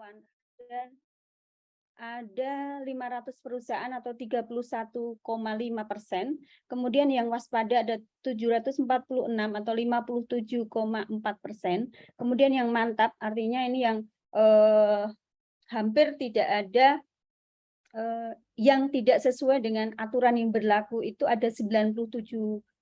depan dan ada 500 perusahaan atau 31,5%, kemudian yang waspada ada 746 atau 57,4%, kemudian yang mantap artinya ini yang hampir tidak ada yang tidak sesuai dengan aturan yang berlaku itu ada 97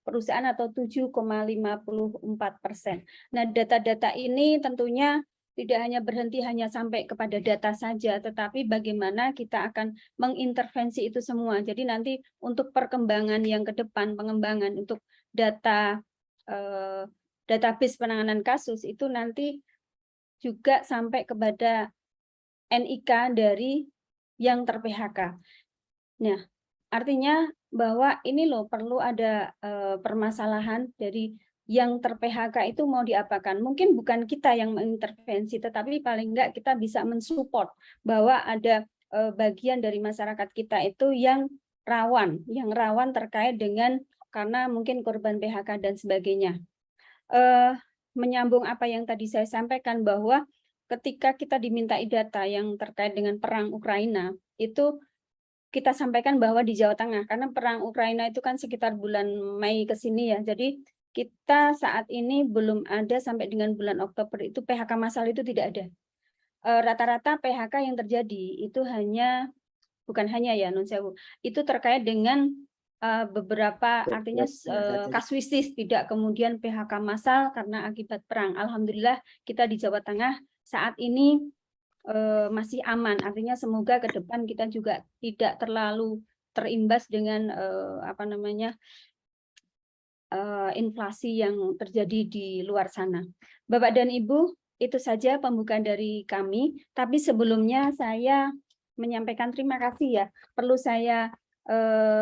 perusahaan atau 7,54%. Nah, data-data ini tentunya tidak hanya berhenti hanya sampai kepada data saja, tetapi bagaimana kita akan mengintervensi itu semua. Jadi nanti untuk perkembangan yang ke depan, pengembangan untuk data database penanganan kasus itu nanti juga sampai kepada NIK dari yang ter-PHK. Nah, artinya bahwa ini loh perlu ada permasalahan dari yang ter-PHK itu mau diapakan. Mungkin bukan kita yang mengintervensi, tetapi paling enggak kita bisa mensupport bahwa ada bagian dari masyarakat kita itu yang rawan terkait dengan karena mungkin korban PHK dan sebagainya. Menyambung apa yang tadi saya sampaikan bahwa ketika kita dimintai data yang terkait dengan perang Ukraina, itu kita sampaikan bahwa di Jawa Tengah, karena perang Ukraina itu kan sekitar bulan Mei ke sini ya, jadi kita saat ini belum ada sampai dengan bulan Oktober itu PHK massal itu tidak ada. Rata-rata PHK yang terjadi itu bukan hanya ya Nun Sewu, itu terkait dengan beberapa artinya kasuistis, tidak kemudian PHK massal karena akibat perang. Alhamdulillah kita di Jawa Tengah saat ini masih aman, artinya semoga ke depan kita juga tidak terlalu terimbas dengan inflasi yang terjadi di luar sana. Bapak dan Ibu, itu saja pembukaan dari kami. Tapi sebelumnya saya menyampaikan terima kasih ya. Perlu saya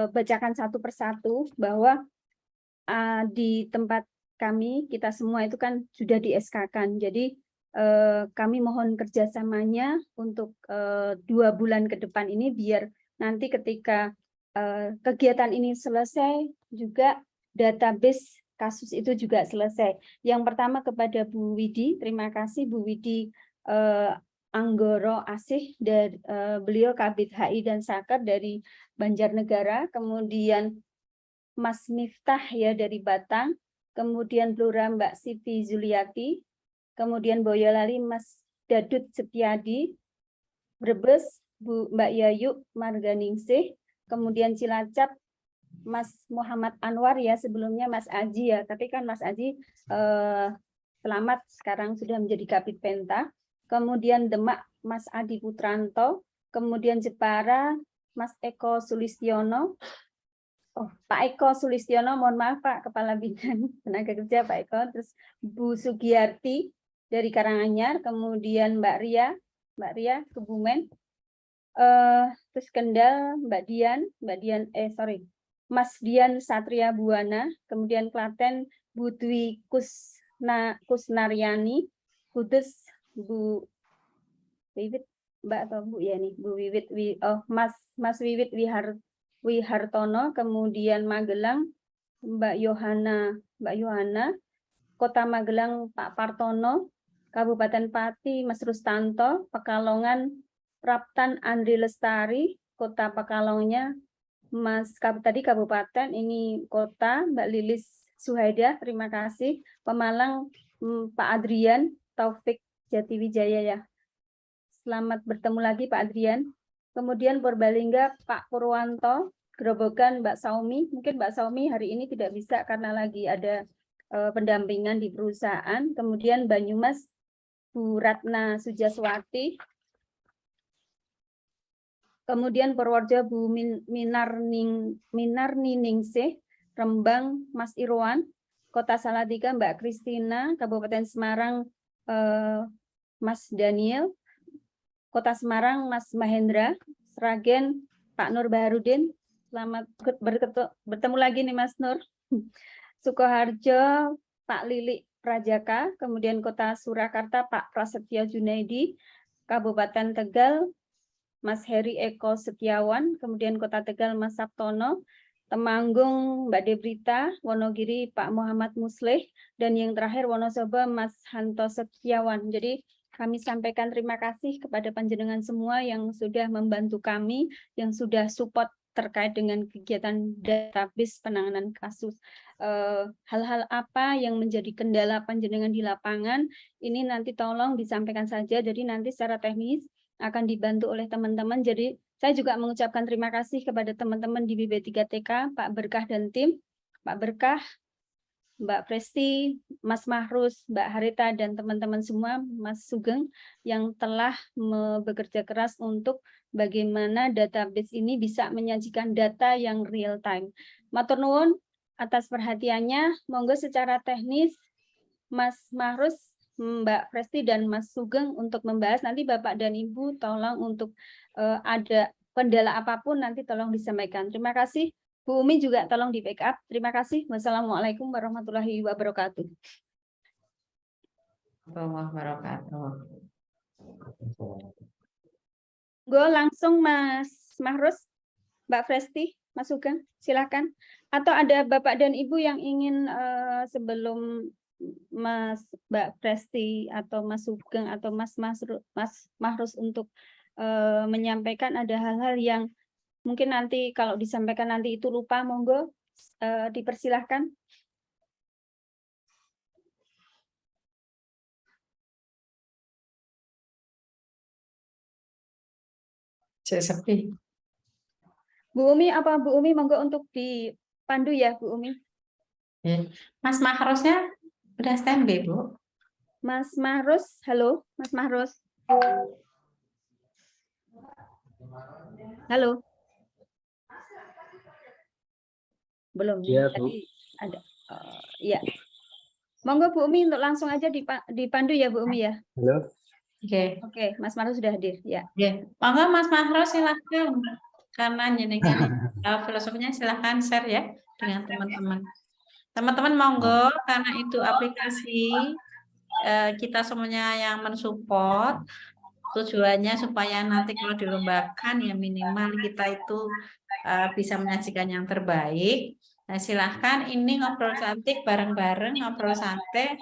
bacakan satu persatu bahwa di tempat kami, kita semua itu kan sudah di SK-kan. Jadi kami mohon kerjasamanya untuk 2 bulan ke depan ini biar nanti ketika kegiatan ini selesai juga database kasus itu juga selesai. Yang pertama kepada Bu Widi, terima kasih Bu Widi Anggoro Asih dari beliau Kabid HI dan Saker dari Banjarnegara, kemudian Mas Miftah ya dari Batang, kemudian Blora Mbak Siti Zuliati, kemudian Boyolali Mas Dadut Setiadi, Brebes Mbak Yayu Marganingsih, kemudian Cilacap Mas Muhammad Anwar ya, sebelumnya Mas Aji ya, tapi kan Mas Aji selamat sekarang sudah menjadi Kabid Penta, kemudian Demak Mas Adi Putranto, kemudian Jepara Mas Eko Sulistiono, Pak Eko Sulistiono, mohon maaf Pak, Kepala Bidang Tenaga Kerja Pak Eko, terus Bu Sugiyarti dari Karanganyar, kemudian Mbak Ria Kebumen, terus Kendal Mas Dian Satria Buana, kemudian Klaten Bu Dwi Kusnaryani, Kudus Bu Wiwit, Mbak atau Bu ya nih, Bu Wiwit, Mas Wiwit Wihartono, kemudian Magelang Mbak Yohana, Kota Magelang Pak Partono, Kabupaten Pati Mas Rustanto, Pekalongan Raptan Andri Lestari, Kota Pekalongnya Mas tadi Kabupaten, ini Kota Mbak Lilis Suhaida, terima kasih. Pemalang Pak Adrian Taufik Jatiwijaya ya. Selamat bertemu lagi Pak Adrian. Kemudian Purbalingga Pak Purwanto, Grobogan Mbak Saumi. Mungkin Mbak Saumi hari ini tidak bisa karena lagi ada pendampingan di perusahaan. Kemudian Banyumas Bu Ratna Sujaswati. Kemudian Purworejo Bu Minarningsih, Rembang Mas Irwan, Kota Salatiga Mbak Kristina, Kabupaten Semarang Mas Daniel, Kota Semarang Mas Mahendra, Sragen Pak Nur Baharudin. Selamat bertemu lagi nih Mas Nur. Sukoharjo Pak Lili Prajaka, kemudian Kota Surakarta Pak Prasetyo Junaidi, Kabupaten Tegal Mas Heri Eko Setiawan, kemudian Kota Tegal Mas Sabtono, Temanggung Mbak Debrita, Wonogiri Pak Muhammad Musleh, dan yang terakhir Wonosobo Mas Hanto Setiawan. Jadi kami sampaikan terima kasih kepada panjenengan semua yang sudah membantu kami, yang sudah support terkait dengan kegiatan database penanganan kasus. Hal-hal apa yang menjadi kendala panjenengan di lapangan, ini nanti tolong disampaikan saja, jadi nanti secara teknis akan dibantu oleh teman-teman. Jadi saya juga mengucapkan terima kasih kepada teman-teman di BB3TK, Pak Berkah dan tim, Pak Berkah, Mbak Presti, Mas Mahrus, Mbak Harita, dan teman-teman semua, Mas Sugeng, yang telah bekerja keras untuk bagaimana database ini bisa menyajikan data yang real time. Matur nuwun atas perhatiannya. Monggo secara teknis, Mas Mahrus, Mbak Presti, dan Mas Sugeng untuk membahas. Nanti Bapak dan Ibu tolong untuk ada kendala apapun nanti tolong disampaikan. Terima kasih. Bu Umi juga tolong di backup. Terima kasih. Wassalamualaikum warahmatullahi wabarakatuh. Gue langsung Mas Mahrus, Mbak Presti, Mas Sugeng, silakan. Atau ada Bapak dan Ibu yang ingin sebelum Mbak Presti atau Mas Sugeng atau Mas Mahrus untuk menyampaikan ada hal-hal yang mungkin nanti kalau disampaikan nanti itu lupa, monggo dipersilahkan. Sepi. Bu Umi, apa Bu Umi monggo untuk dipandu ya Bu Umi. Mas Mahrusnya udah standby, Bu. Mas Mahrus, halo Mas Mahrus. Halo. Belum. Ya, Bu. Tadi ada. Ya. Monggo Bu Umi untuk langsung aja dipandu ya Bu Umi ya. Halo. Oke, Mas Mahrus sudah hadir ya. Monggo Mas Mahrus silahkan. Karena jenengan filosofinya silahkan share ya dengan teman-teman. Teman-teman monggo, karena itu aplikasi kita semuanya yang mensupport, tujuannya supaya nanti kalau dilombakan ya minimal kita itu bisa menyajikan yang terbaik. Nah, silahkan ini ngobrol cantik bareng-bareng, ngobrol santai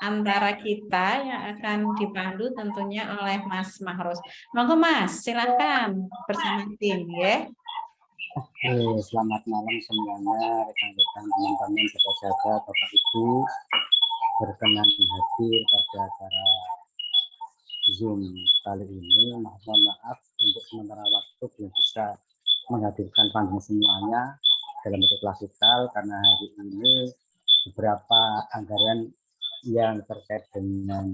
antara kita yang akan dipandu tentunya oleh Mas Mahrus. Monggo Mas, silahkan bersama tim ya. Selamat malam semuanya, rekan-rekan, teman-teman, sahabat-sahabat, Bapak Ibu berkenan hadir pada acara Zoom kali ini. Mohon maaf untuk sementara waktu belum bisa menghadirkan pandangan semuanya dalam bentuk klasikal karena hari ini beberapa anggaran yang terkait dengan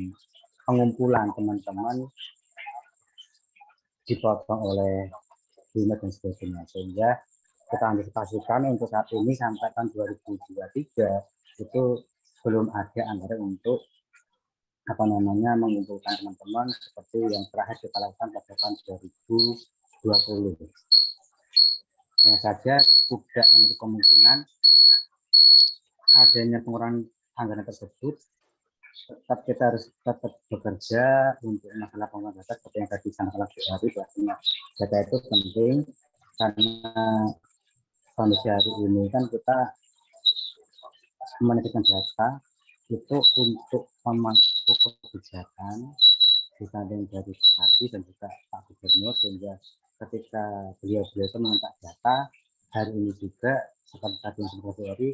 pengumpulan teman-teman dipotong oleh BIMA dan sebagainya, sehingga kita antisipasikan untuk saat ini sampai tahun 2023 itu belum ada anggaran untuk mengumpulkan teman-teman seperti yang terakhir kita lakukan pada tahun 2020. Yang saja tidak menutup kemungkinan adanya pengurangan anggaran tersebut. Tetap kita harus tetap bekerja untuk masalah pengurangan data seperti yang tadi disampaikan Bu Hari, bahwasanya data itu penting karena kondisi hari ini kan kita menitipkan data itu untuk memangku kebijakan disanding dari Bupati dan juga Pak Gubernur, sehingga ketika beliau-beliau itu meminta data hari ini juga seperti tadi yang seperti hari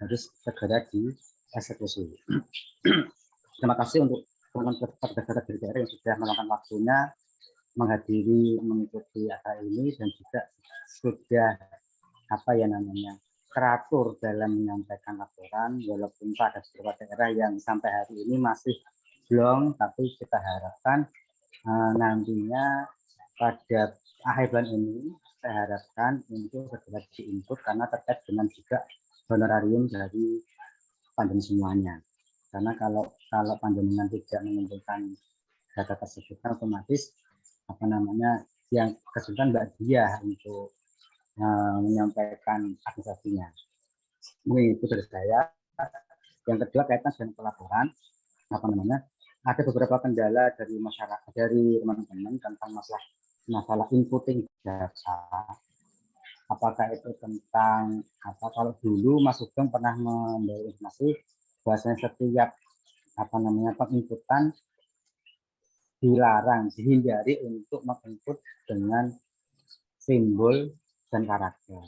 harus segera dieksekusi. Terima kasih untuk teman-teman petugas dari daerah yang sudah meluangkan waktunya menghadiri mengikuti acara ini dan juga sudah teratur dalam menyampaikan laporan, walaupun pada beberapa daerah yang sampai hari ini masih belum, tapi kita harapkan nantinya pada akhir bulan ini saya harapkan untuk segera di-input karena terkait dengan juga honorarium dari panjenengan semuanya. Karena kalau panjenengan tidak mengumpulkan data tersebut, otomatis yang kesulitan Mbak Dia untuk menyampaikan administrasinya. Mungkin itu dari saya. Yang kedua kaitan dengan pelaporan, ada beberapa kendala dari masyarakat, dari teman-teman tentang masalah inputting data. Apakah itu tentang kalau dulu Mas Sugeng pernah memberi informasi bahwasanya setiap penginputan dilarang, dihindari untuk menginput dengan simbol dan karakter.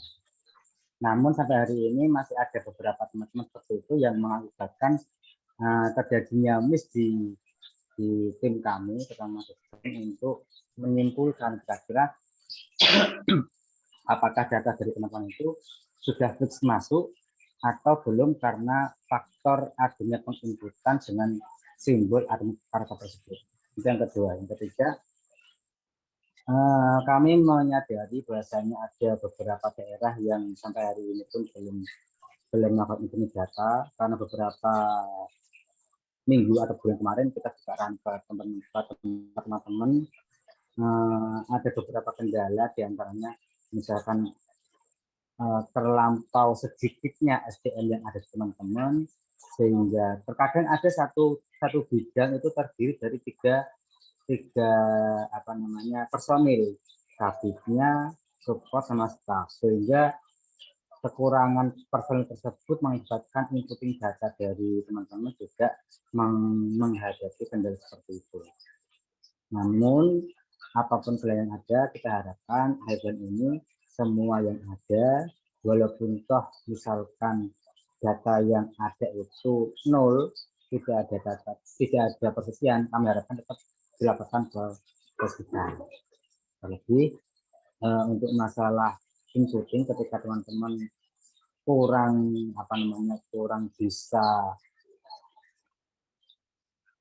Namun sampai hari ini masih ada beberapa teman-teman seperti itu yang mengakibatkan terjadinya miss di tim kami, terutama untuk menyimpulkan kira-kira apakah data dari teman-teman itu sudah fix masuk atau belum karena faktor adanya penginputan dengan simbol atau karakter tersebut. Itu yang kedua. Yang ketiga, kami menyadari bahwasanya ada beberapa daerah yang sampai hari ini pun belum melakukan internet data karena beberapa minggu atau bulan kemarin kita juga ke teman-teman ada beberapa kendala diantaranya misalkan terlampau sedikitnya SDM yang ada di teman-teman sehingga terkadang ada satu bidang itu terdiri dari tiga personil, kabitnya, support sama staff, sehingga kekurangan personil tersebut mengakibatkan inputting data dari teman-teman juga menghadapi kendala seperti itu. Namun apapun yang ada, kita harapkan akhir ini semua yang ada, walaupun toh misalkan data yang ada itu 0, tidak ada persisian, kami harapkan tetap dilaporkan ke kita. Terlebih untuk masalah inputting ketika teman-teman kurang bisa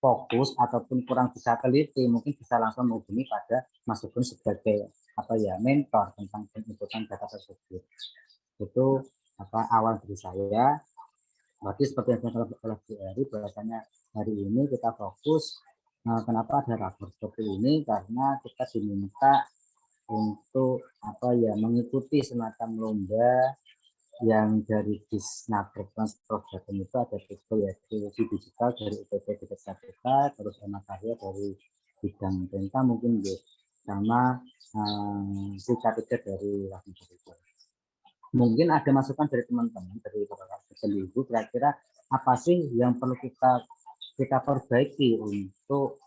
fokus ataupun kurang bisa teliti, mungkin bisa langsung menghubungi pada Mas Sugeng sebagai mentor tentang inputan data tersebut. Itu awal dari saya. Berarti seperti yang saya oleh Bu Eri, bahwasanya hari ini kita fokus. Kenapa ada rapor seperti ini? Karena kita diminta untuk mengikuti semacam lomba yang dari Disnaker Transport Jateng itu ada tiga, yaitu digital dari UPT DKK, terus anak karya dari bidang penta mungkin sama C3 dari Rahim. Mungkin ada masukan dari teman-teman dari Bapak Ibu, kira-kira apa sih yang perlu kita perbaiki untuk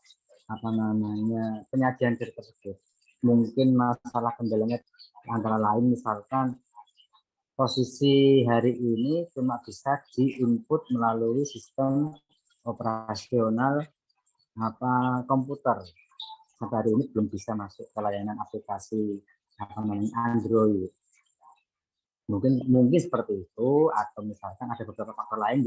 penyajian diri tersebut. Mungkin masalah kendalanya antara lain misalkan posisi hari ini cuma bisa diinput melalui sistem operasional komputer. Sampai hari ini belum bisa masuk ke layanan aplikasi Android. Mungkin seperti itu, atau misalkan ada beberapa faktor lain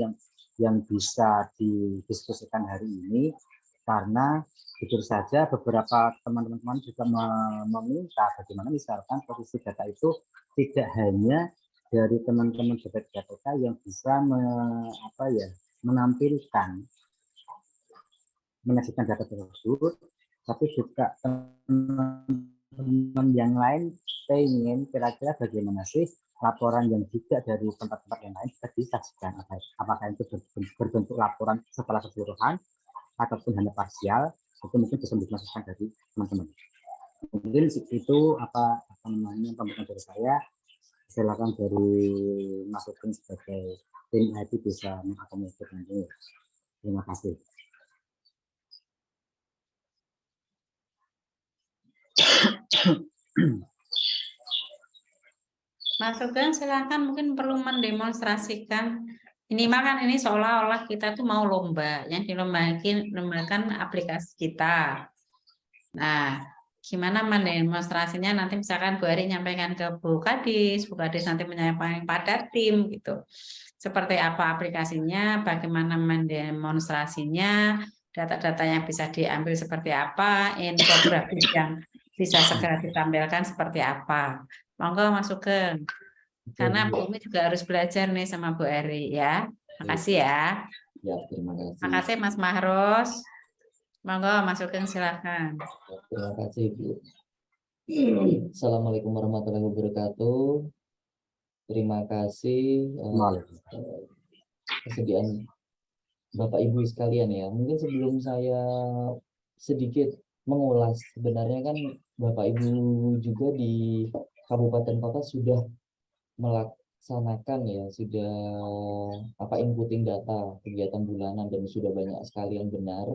yang bisa didiskusikan hari ini, karena jujur saja beberapa teman-teman juga meminta bagaimana misalkan posisi data itu tidak hanya dari teman-teman BPK yang bisa menyajikan data tersebut, tapi juga teman-teman yang lain ingin kira-kira bagaimana sih laporan yang juga dari tempat-tempat yang lain bisa disajikan, apakah itu berbentuk laporan setelah keseluruhan ataupun hanya parsial, itu mungkin bisa dimasukkan dari teman-teman. Mungkin itu pembukaan dari saya. Silakan dari masukin sebagai tim IT bisa mengakomodir nanti. Terima kasih. Mas Sugeng, silakan, mungkin perlu mendemonstrasikan. Ini makan ini seolah-olah kita tuh mau lomba, yang dilombakan aplikasi kita. Nah, gimana mendemonstrasinya nanti misalkan Bu Eri nyampaikan ke Bu Kadis nanti menyampaikan pada tim gitu. Seperti apa aplikasinya, bagaimana mendemonstrasinya, data-data yang bisa diambil seperti apa, infografis yang bisa segera ditampilkan seperti apa. Monggo masuk ke, karena Bu Umi juga harus belajar nih sama Bu Eri ya. Makasih ya. Ya, terima kasih. Makasih Mas Mahros. Monggo masuk ke, silakan. Terima kasih Bu. Assalamualaikum warahmatullahi wabarakatuh. Terima kasih kesediaan Bapak Ibu sekalian ya. Mungkin sebelum saya sedikit mengulas, sebenarnya kan Bapak Ibu juga di kabupaten kota sudah melaksanakan ya, sudah inputting data kegiatan bulanan dan sudah banyak sekali yang benar.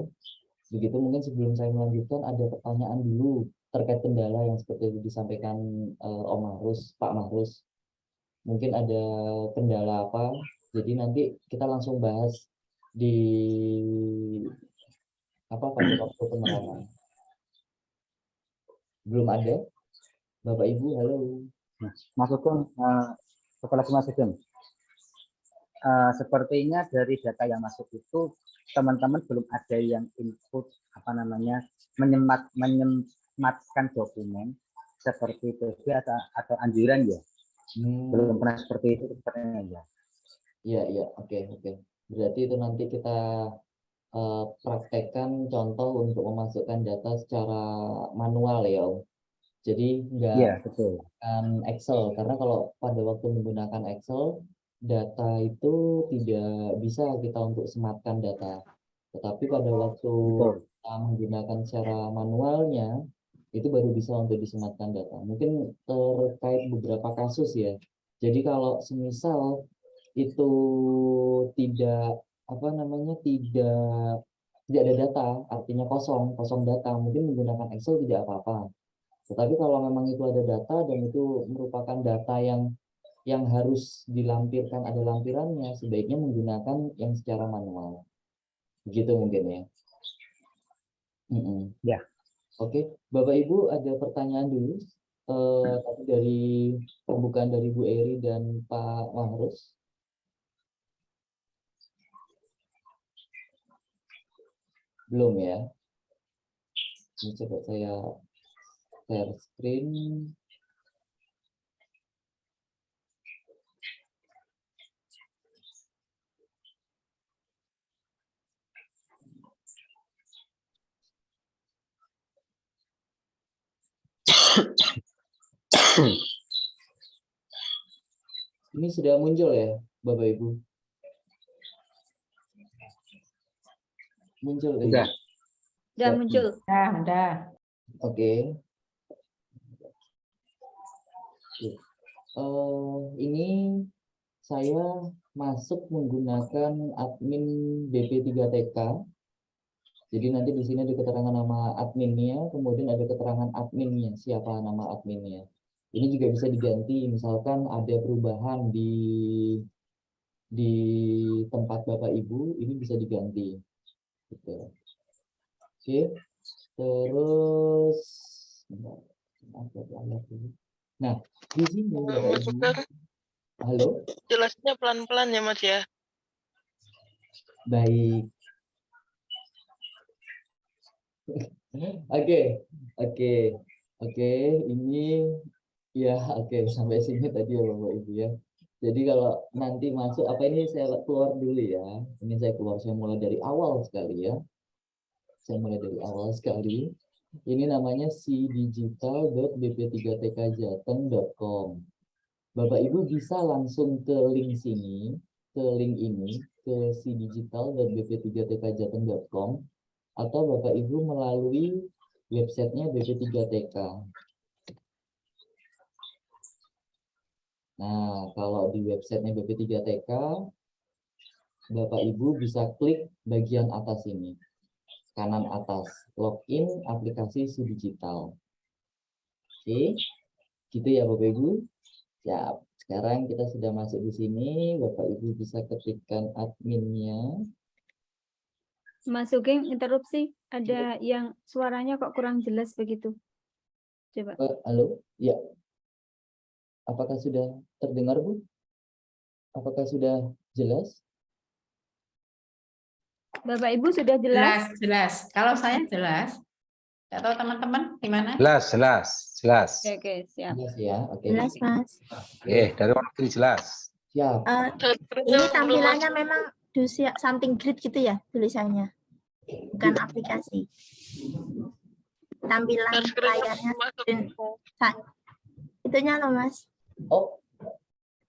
Begitu mungkin sebelum saya melanjutkan ada pertanyaan dulu terkait kendala yang seperti itu disampaikan Om Mahrus, Pak Mahrus. Mungkin ada kendala apa? Jadi nanti kita langsung bahas di pada waktu penerangan. Belum ada? Bapak Ibu, halo. Mas Sugeng, setelah Mas Sugeng, sepertinya dari data yang masuk itu teman-teman belum ada yang input menyematkan dokumen seperti PV atau anjuran ya. Belum pernah seperti itu sepertinya ya. Iya, oke. Berarti itu nanti kita praktekkan contoh untuk memasukkan data secara manual ya Om. Jadi Iya, betul. Excel, karena kalau pada waktu menggunakan Excel, data itu tidak bisa kita untuk sematkan data. Tetapi pada waktu kita menggunakan secara manualnya, itu baru bisa untuk disematkan data. Mungkin terkait beberapa kasus ya. Jadi kalau semisal itu tidak tidak ada data, artinya kosong data, mungkin menggunakan Excel tidak apa-apa. Tetapi kalau memang itu ada data dan itu merupakan data yang harus dilampirkan, ada lampirannya, sebaiknya menggunakan yang secara manual. Begitu mungkin ya. Ya. Oke, Bapak Ibu ada pertanyaan dulu tadi dari pembukaan dari Bu Eri dan Pak Mahrus. Belum ya? Ini coba saya share screen. Ini sudah muncul ya, Bapak Ibu? Muncul Sudah. Sudah muncul. Udah. Oke. Ini saya masuk menggunakan admin BP3TK. Jadi nanti di sini ada keterangan nama adminnya, kemudian ada keterangan adminnya, siapa nama adminnya. Ini juga bisa diganti, misalkan ada perubahan di tempat Bapak Ibu, ini bisa diganti. Gitu. Oke, terus, nah di sini Bapak Ibu, halo. Jelasnya pelan-pelan ya Mas ya. Baik. Oke. Ini ya sampai sini tadi ya Bapak Ibu ya. Jadi kalau nanti masuk ini saya keluar dulu ya. Ini saya mulai dari awal sekali ya. Ini namanya cdigital.bp3tkjateng.com. Bapak Ibu bisa langsung ke link sini, ke link ini, ke cdigital.bp3tkjateng.com, atau Bapak Ibu melalui websitenya BP3TK. Nah, kalau di websitenya BP3TK, Bapak Ibu bisa klik bagian atas ini, kanan atas, login aplikasi digital. Oke, gitu ya Bapak Ibu. Siap. Sekarang kita sudah masuk di sini, Bapak Ibu bisa ketikkan adminnya. Mas Sugeng, interupsi. Ada yang suaranya kok kurang jelas begitu. Coba. Halo? Ya. Apakah sudah terdengar, Bu? Apakah sudah jelas? Bapak Ibu sudah jelas? Jelas. Kalau saya jelas. Tidak tahu teman-teman gimana? Jelas. Oke, siap. Jelas ya, oke. Jelas, Mas. Dari orang negeri jelas. Siap. Ini tampilannya memang do something great gitu ya tulisannya, bukan aplikasi. Tampilan layarnya itunya loh Mas. Oh.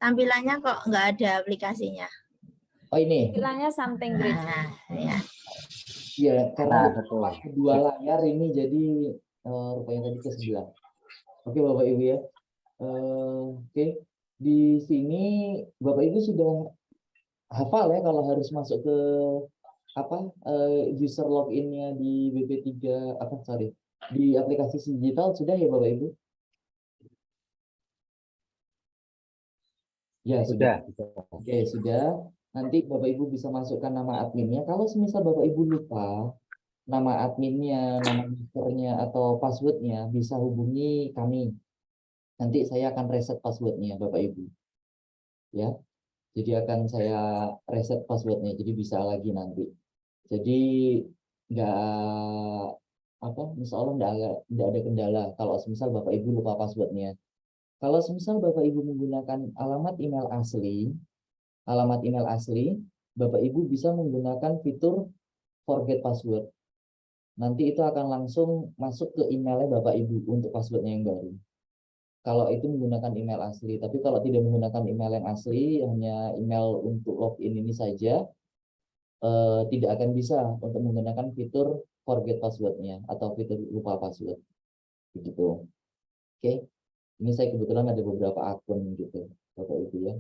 Tampilannya kok nggak ada aplikasinya. Oh ini. Tampilannya something great. Ya. Iya, karena kedua layar ini jadi rupanya tadi ke sebelah. Oke Bapak Ibu ya. Oke. Di sini Bapak Ibu sudah hafal ya kalau harus masuk ke user loginnya di BP3 di aplikasi digital sudah ya Bapak Ibu? Ya, sudah. Oke, sudah. Nanti Bapak Ibu bisa masukkan nama adminnya. Kalau semisal Bapak Ibu lupa nama adminnya, nama usernya atau passwordnya, bisa hubungi kami. Nanti saya akan reset passwordnya Bapak Ibu. Ya, jadi akan saya reset passwordnya. Jadi bisa lagi nanti. Jadi insya Allah nggak ada kendala kalau semisal Bapak Ibu lupa passwordnya. Kalau semisal Bapak Ibu menggunakan alamat email asli, Bapak Ibu bisa menggunakan fitur forget password. Nanti itu akan langsung masuk ke emailnya Bapak Ibu untuk passwordnya yang baru. Kalau itu menggunakan email asli, tapi kalau tidak menggunakan email yang asli, hanya email untuk login ini saja, tidak akan bisa untuk menggunakan fitur forget passwordnya atau fitur lupa password. Begitu. Oke. Ini saya kebetulan ada beberapa akun gitu, Bapak Ibu ya.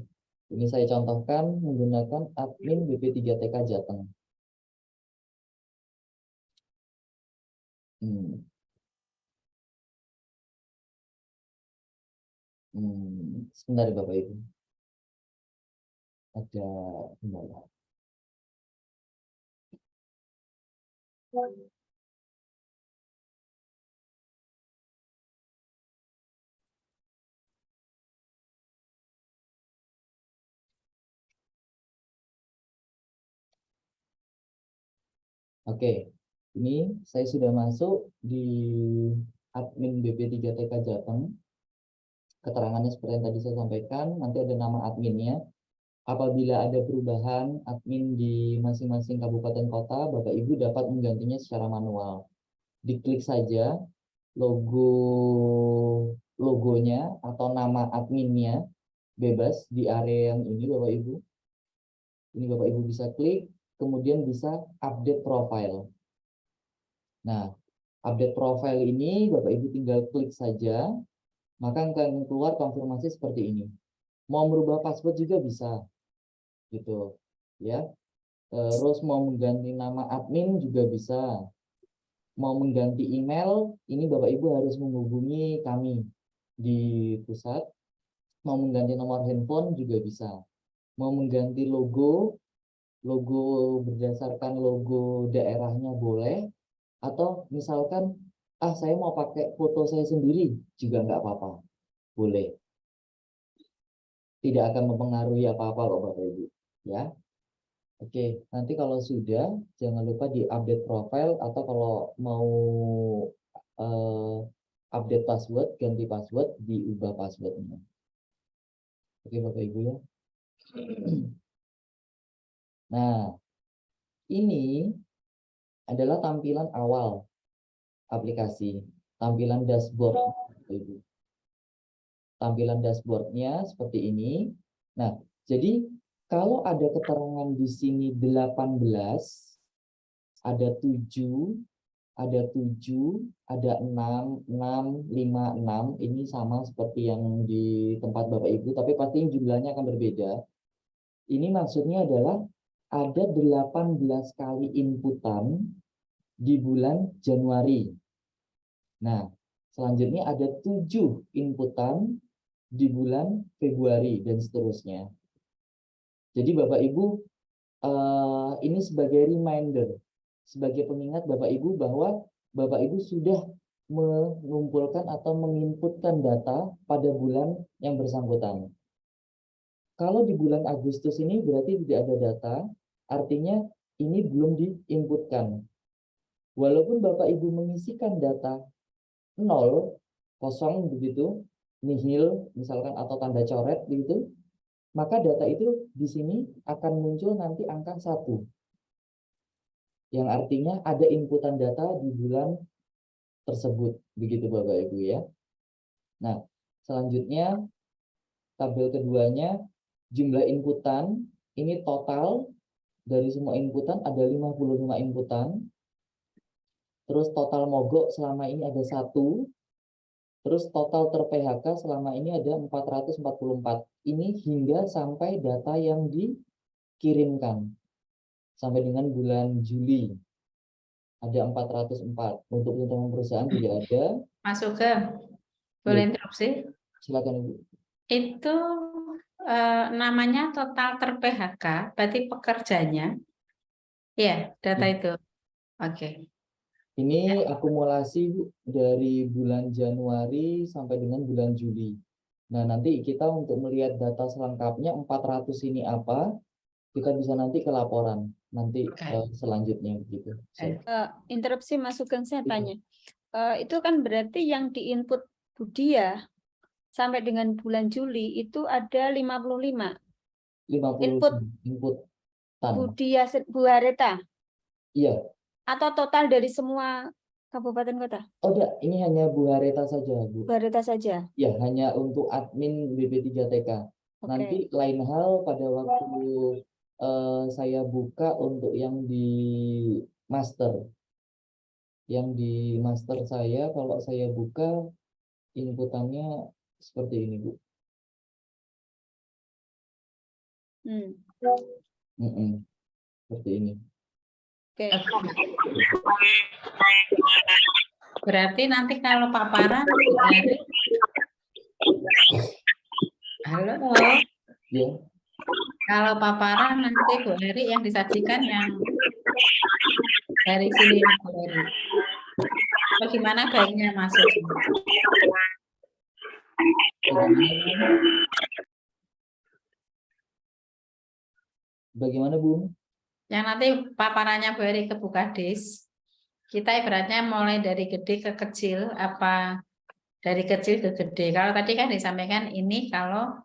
Ini saya contohkan menggunakan admin BP3TK Jateng. Sebentar Bapak Ibu. Ada kendala. Oke, ini saya sudah masuk di admin BP3TK Jateng. Keterangannya seperti yang tadi saya sampaikan, nanti ada nama adminnya. Apabila ada perubahan admin di masing-masing kabupaten kota, Bapak Ibu dapat menggantinya secara manual. Diklik saja logonya atau nama adminnya, bebas di area yang ini Bapak Ibu. Ini Bapak Ibu bisa klik, kemudian bisa update profile. Nah, update profile ini Bapak Ibu tinggal klik saja, maka akan keluar konfirmasi seperti ini. Mau merubah password juga bisa, gitu, ya. Terus mau mengganti nama admin juga bisa. Mau mengganti email, ini Bapak Ibu harus menghubungi kami di pusat. Mau mengganti nomor handphone juga bisa. Mau mengganti logo berdasarkan logo daerahnya boleh. Atau misalkan, saya mau pakai foto saya sendiri juga nggak apa-apa, boleh. Tidak akan mempengaruhi apa-apa loh Bapak Ibu, ya. Oke, nanti kalau sudah, jangan lupa di update profile atau kalau mau update password, ganti password, diubah passwordnya. Oke Bapak Ibu ya. Nah, ini adalah tampilan awal aplikasi, tampilan dashboard. Tampilan dashboardnya seperti ini. Nah, jadi kalau ada keterangan di sini 18, ada 7, ada 6, 5, 6, ini sama seperti yang di tempat Bapak Ibu, tapi pasti jumlahnya akan berbeda. Ini maksudnya adalah ada 18 kali inputan di bulan Januari. Nah, selanjutnya ada 7 inputan di bulan Februari dan seterusnya. Jadi Bapak Ibu, ini sebagai reminder, sebagai pengingat Bapak Ibu bahwa Bapak Ibu sudah mengumpulkan atau menginputkan data pada bulan yang bersangkutan. Kalau di bulan Agustus ini berarti tidak ada data, artinya ini belum diinputkan. Walaupun Bapak Ibu mengisikan data 0, kosong begitu, nihil misalkan atau tanda coret begitu, maka data itu di sini akan muncul nanti angka 1. Yang artinya ada inputan data di bulan tersebut, begitu Bapak Ibu ya. Nah, selanjutnya tabel keduanya jumlah inputan, ini total dari semua inputan ada 55 inputan. Terus total mogok selama ini ada 1. Terus total ter-PHK selama ini ada 444. Ini hingga sampai data yang dikirimkan. sampai dengan bulan Juli ada 404. Untuk teman-teman perusahaan tidak ada. Masuk ke boleh interupsi? Silakan Ibu. Itu namanya total ter-PHK, berarti pekerjanya. Ya, data itu. Oke. Ini akumulasi Bu, dari bulan Januari sampai dengan bulan Juli. Nah, nanti kita untuk melihat data selengkapnya 400 ini apa, kita bisa nanti ke laporan nanti selanjutnya begitu. Interupsi Mas Sugeng, saya tanya. Itu kan berarti yang diinput Budi ya, sampai dengan bulan Juli itu ada 55. 50 input tan. Budi ya, Bu Hareta, Iya. atau total dari semua kabupaten kota? Oh enggak, ini hanya Bu Hareta saja, Bu. Bu Hareta saja. Ya, hanya untuk admin BP3TK. Nanti Oke. lain hal pada waktu saya buka untuk yang di master. Yang di master saya, kalau saya buka inputannya seperti ini, Bu. Seperti ini. Oke. Berarti nanti kalau paparan dari halo, Ya. kalau paparan nanti Bu Heri yang disajikan yang dari sini Bu Heri. Bagaimana baiknya masuk? Bagaimana Bu? Yang nanti paparannya Bu Heri ke Bukades, kita ibaratnya mulai dari gede ke kecil, apa dari kecil ke gede. Kalau tadi kan disampaikan ini kalau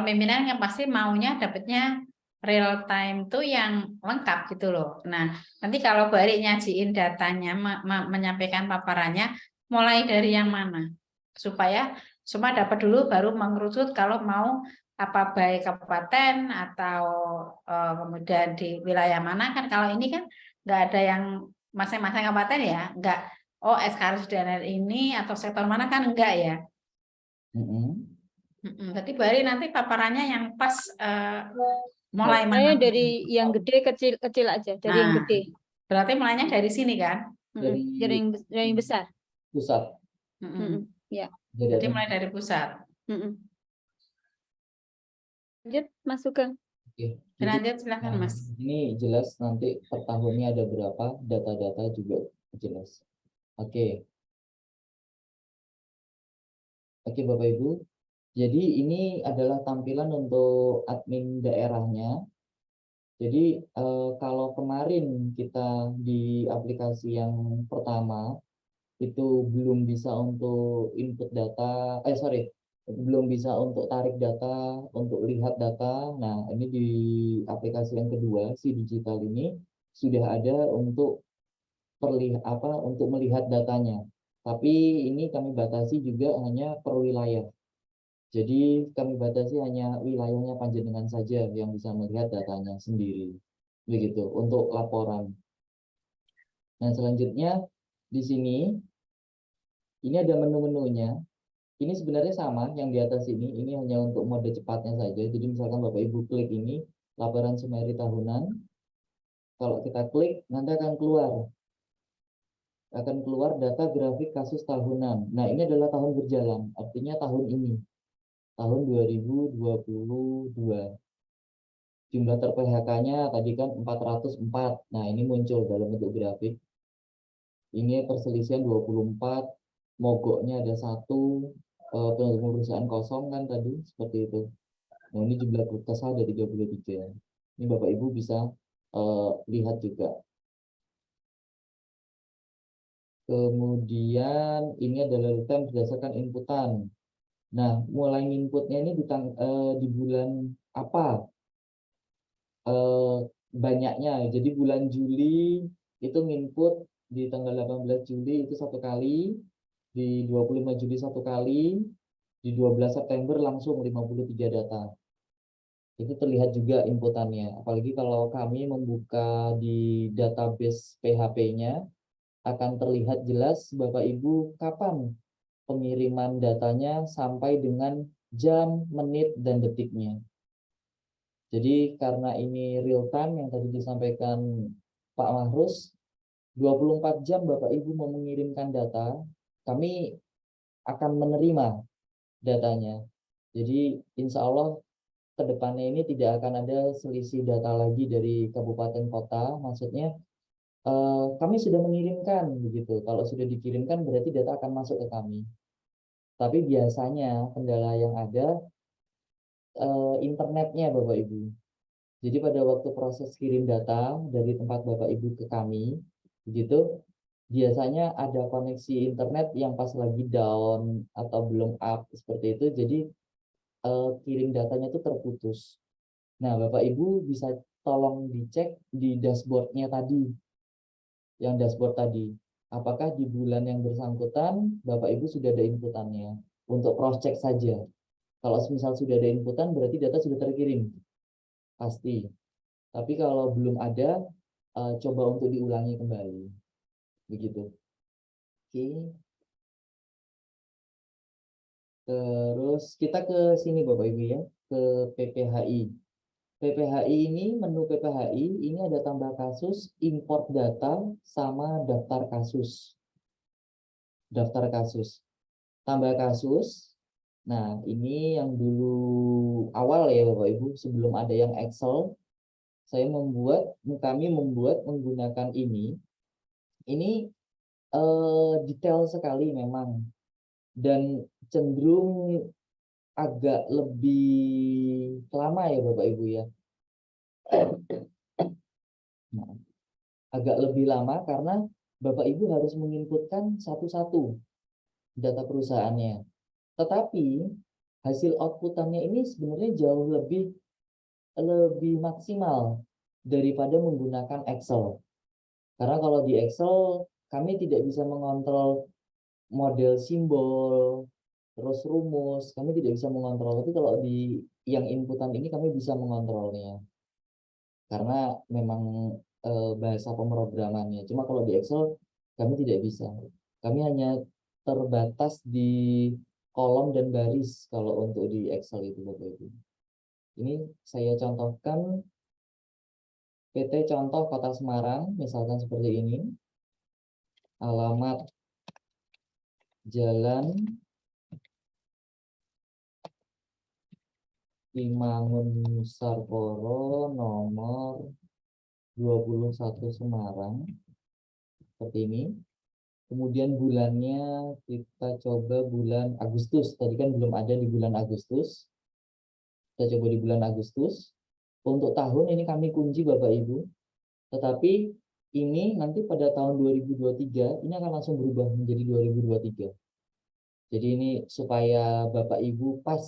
pimpinan yang pasti maunya dapatnya real time tuh yang lengkap gitu loh. Nah, nanti kalau Bu Heri nyajiin datanya, menyampaikan paparannya, mulai dari yang mana? Supaya semua dapat dulu baru mengerucut kalau mau apa baik kabupaten atau kemudian di wilayah mana kan. Kalau ini kan nggak ada yang masing-masing kabupaten ya, nggak SKRS DNR ini atau sektor mana kan enggak ya. Berarti Bu Heri nanti paparannya yang pas mulai mana? Dari yang gede kecil aja, dari yang gede. Berarti mulainya dari sini kan? Dari yang besar. Pusat. Ya. Jadi mulai dari pusat. Lanjut, Mas Sugeng. Oke. Lanjut silakan Mas. Ini jelas nanti per tahunnya ada berapa, data-data juga jelas. Oke. Oke Bapak Ibu. Jadi ini adalah tampilan untuk admin daerahnya. Jadi kalau kemarin kita di aplikasi yang pertama itu belum bisa untuk input data, belum bisa untuk tarik data, untuk lihat data. Nah, ini di aplikasi yang kedua, si digital ini sudah ada untuk untuk melihat datanya. Tapi ini kami batasi juga hanya per wilayah. Jadi kami batasi hanya wilayahnya Panjenengan saja yang bisa melihat datanya sendiri. Begitu untuk laporan. Nah, selanjutnya di sini ini ada menu-menunya. Ini sebenarnya sama yang di atas ini hanya untuk mode cepatnya saja. Jadi misalkan Bapak Ibu klik ini laporan Semeri tahunan. Kalau kita klik nanti akan keluar data grafik kasus tahunan. Nah, ini adalah tahun berjalan, artinya tahun ini. Tahun 2022. Jumlah ter-PHK-nya tadi kan 404. Nah, ini muncul dalam bentuk grafik. Ini perselisihan 24, mogoknya ada 1, perusahaan kosong kan tadi, seperti itu. Nah, ini jumlah kesal ada 33. Ini Bapak Ibu bisa lihat juga. Kemudian ini adalah real-time berdasarkan inputan. Nah, mulai inputnya ini di bulan apa? Banyaknya. Jadi bulan Juli itu input di tanggal 18 Juli itu 1 kali, di 25 Juli 1 kali, di 12 September langsung 53 data. Itu terlihat juga inputannya. Apalagi kalau kami membuka di database PHP-nya, akan terlihat jelas Bapak Ibu kapan pengiriman datanya sampai dengan jam, menit, dan detiknya. Jadi karena ini real time yang tadi disampaikan Pak Mahrus, 24 jam Bapak Ibu mau mengirimkan data, kami akan menerima datanya. Jadi insya Allah ke depannya ini tidak akan ada selisih data lagi dari kabupaten kota. Maksudnya kami sudah mengirimkan begitu. Kalau sudah dikirimkan berarti data akan masuk ke kami. Tapi biasanya kendala yang ada internetnya Bapak Ibu. Jadi pada waktu proses kirim data dari tempat Bapak Ibu ke kami, begitu, biasanya ada koneksi internet yang pas lagi down atau belum up seperti itu. Jadi kirim datanya itu terputus. Nah, Bapak Ibu bisa tolong dicek di dashboardnya tadi, yang dashboard tadi. Apakah di bulan yang bersangkutan Bapak Ibu sudah ada inputannya? Untuk cross check saja. Kalau misal sudah ada inputan berarti data sudah terkirim. Pasti. Tapi kalau belum ada, coba untuk diulangi kembali. Begitu. Oke. Terus kita ke sini Bapak Ibu ya, ke PPHI. PPHI ini, menu PPHI, ini ada tambah kasus, import data, sama daftar kasus. Daftar kasus. Tambah kasus. Nah, ini yang dulu awal ya Bapak Ibu, sebelum ada yang Excel, kami membuat menggunakan ini. Ini detail sekali memang. Dan cenderung agak lebih lama ya Bapak Ibu ya. Nah, agak lebih lama karena Bapak Ibu harus menginputkan satu-satu data perusahaannya. Tetapi hasil outputannya ini sebenarnya jauh lebih maksimal daripada menggunakan Excel. Karena kalau di Excel kami tidak bisa mengontrol model simbol, terus rumus, kami tidak bisa mengontrol. Tapi kalau di yang inputan ini kami bisa mengontrolnya. Karena memang bahasa pemrogramannya. Cuma kalau di Excel kami tidak bisa. Kami hanya terbatas di kolom dan baris kalau untuk di Excel itu Bapak Ibu. Ini saya contohkan PT contoh Kota Semarang, misalkan seperti ini. Alamat Jalan Imangun Sarporo nomor 21 Semarang. Seperti ini. Kemudian bulannya kita coba bulan Agustus. Tadi kan belum ada di bulan Agustus. Kita coba di bulan Agustus. Untuk tahun ini kami kunci Bapak Ibu. Tetapi ini nanti pada tahun 2023 ini akan langsung berubah menjadi 2023. Jadi ini supaya Bapak Ibu pas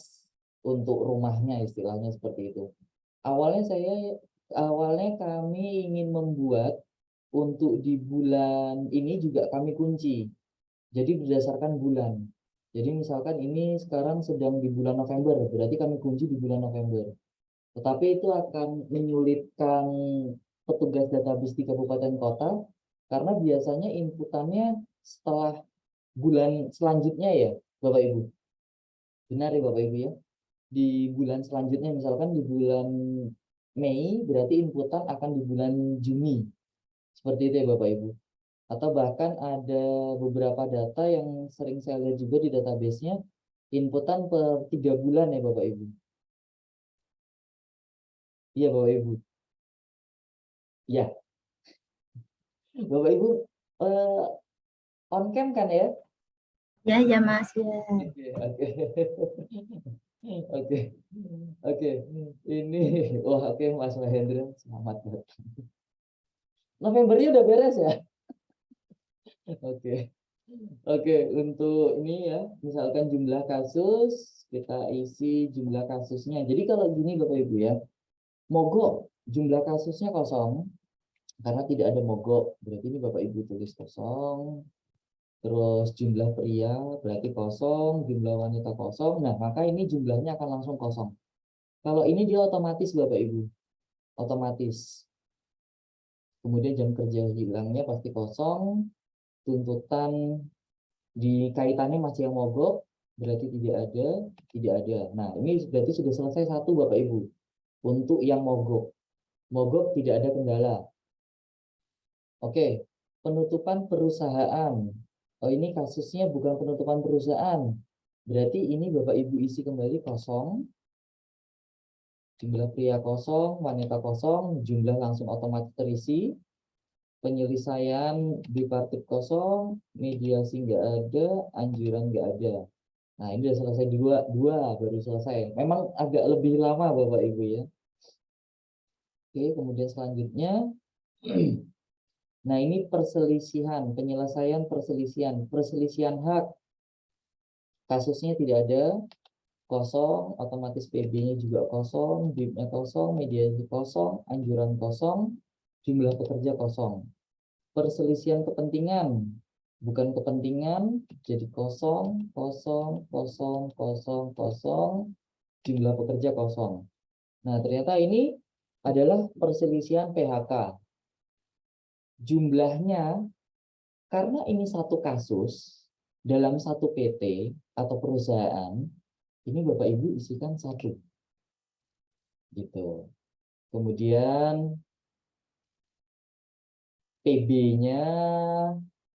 untuk rumahnya istilahnya seperti itu. Awalnya kami ingin membuat untuk di bulan ini juga kami kunci. Jadi berdasarkan bulan. Jadi misalkan ini sekarang sedang di bulan November, berarti kami kunci di bulan November. Tetapi itu akan menyulitkan petugas database di kabupaten kota karena biasanya inputannya setelah bulan selanjutnya ya Bapak Ibu. Benar ya Bapak Ibu ya. Di bulan selanjutnya misalkan di bulan Mei berarti inputan akan di bulan Juni. Seperti itu ya Bapak Ibu. Atau bahkan ada beberapa data yang sering saya lihat juga di database-nya inputan per 3 bulan ya Bapak Ibu. Iya Bapak Ibu. Ya. Bapak Ibu on cam kan ya? Ya, ya Mas. Ya. Oke. Ini wah oke Mas Mahendra, selamat datang. Novembernya udah beres ya? Oke, untuk ini ya, misalkan jumlah kasus, kita isi jumlah kasusnya. Jadi kalau gini Bapak Ibu ya, mogok jumlah kasusnya kosong, karena tidak ada mogok, berarti ini Bapak Ibu tulis kosong. Terus jumlah pria berarti kosong, jumlah wanita kosong. Nah, maka ini jumlahnya akan langsung kosong. Kalau ini dia otomatis Bapak Ibu, otomatis. Kemudian jam kerja hilangnya pasti kosong. Tuntutan di kaitannya masih yang mogok, berarti tidak ada. Nah, ini berarti sudah selesai satu Bapak Ibu. untuk yang mogok. Mogok tidak ada kendala. Oke, penutupan perusahaan. Oh, ini kasusnya bukan penutupan perusahaan. Berarti ini Bapak Ibu isi kembali kosong. Jumlah pria kosong, wanita kosong, jumlah langsung otomatis terisi. Penyelesaian bipartit kosong, mediasi nggak ada, anjuran nggak ada. Nah, ini sudah selesai dua baru selesai. Memang agak lebih lama Bapak Ibu ya. Oke, kemudian selanjutnya. Nah, ini perselisihan, penyelesaian perselisihan hak. Kasusnya tidak ada, kosong, otomatis PB-nya juga kosong, BIP-nya kosong, mediasi kosong, anjuran kosong, jumlah pekerja kosong. Perselisihan kepentingan, bukan kepentingan, jadi kosong, kosong, kosong, kosong, kosong, jumlah pekerja kosong. Nah, ternyata ini adalah perselisihan PHK. Jumlahnya, karena ini satu kasus, dalam satu PT atau perusahaan, ini Bapak Ibu isikan satu. Gitu. Kemudian PB-nya,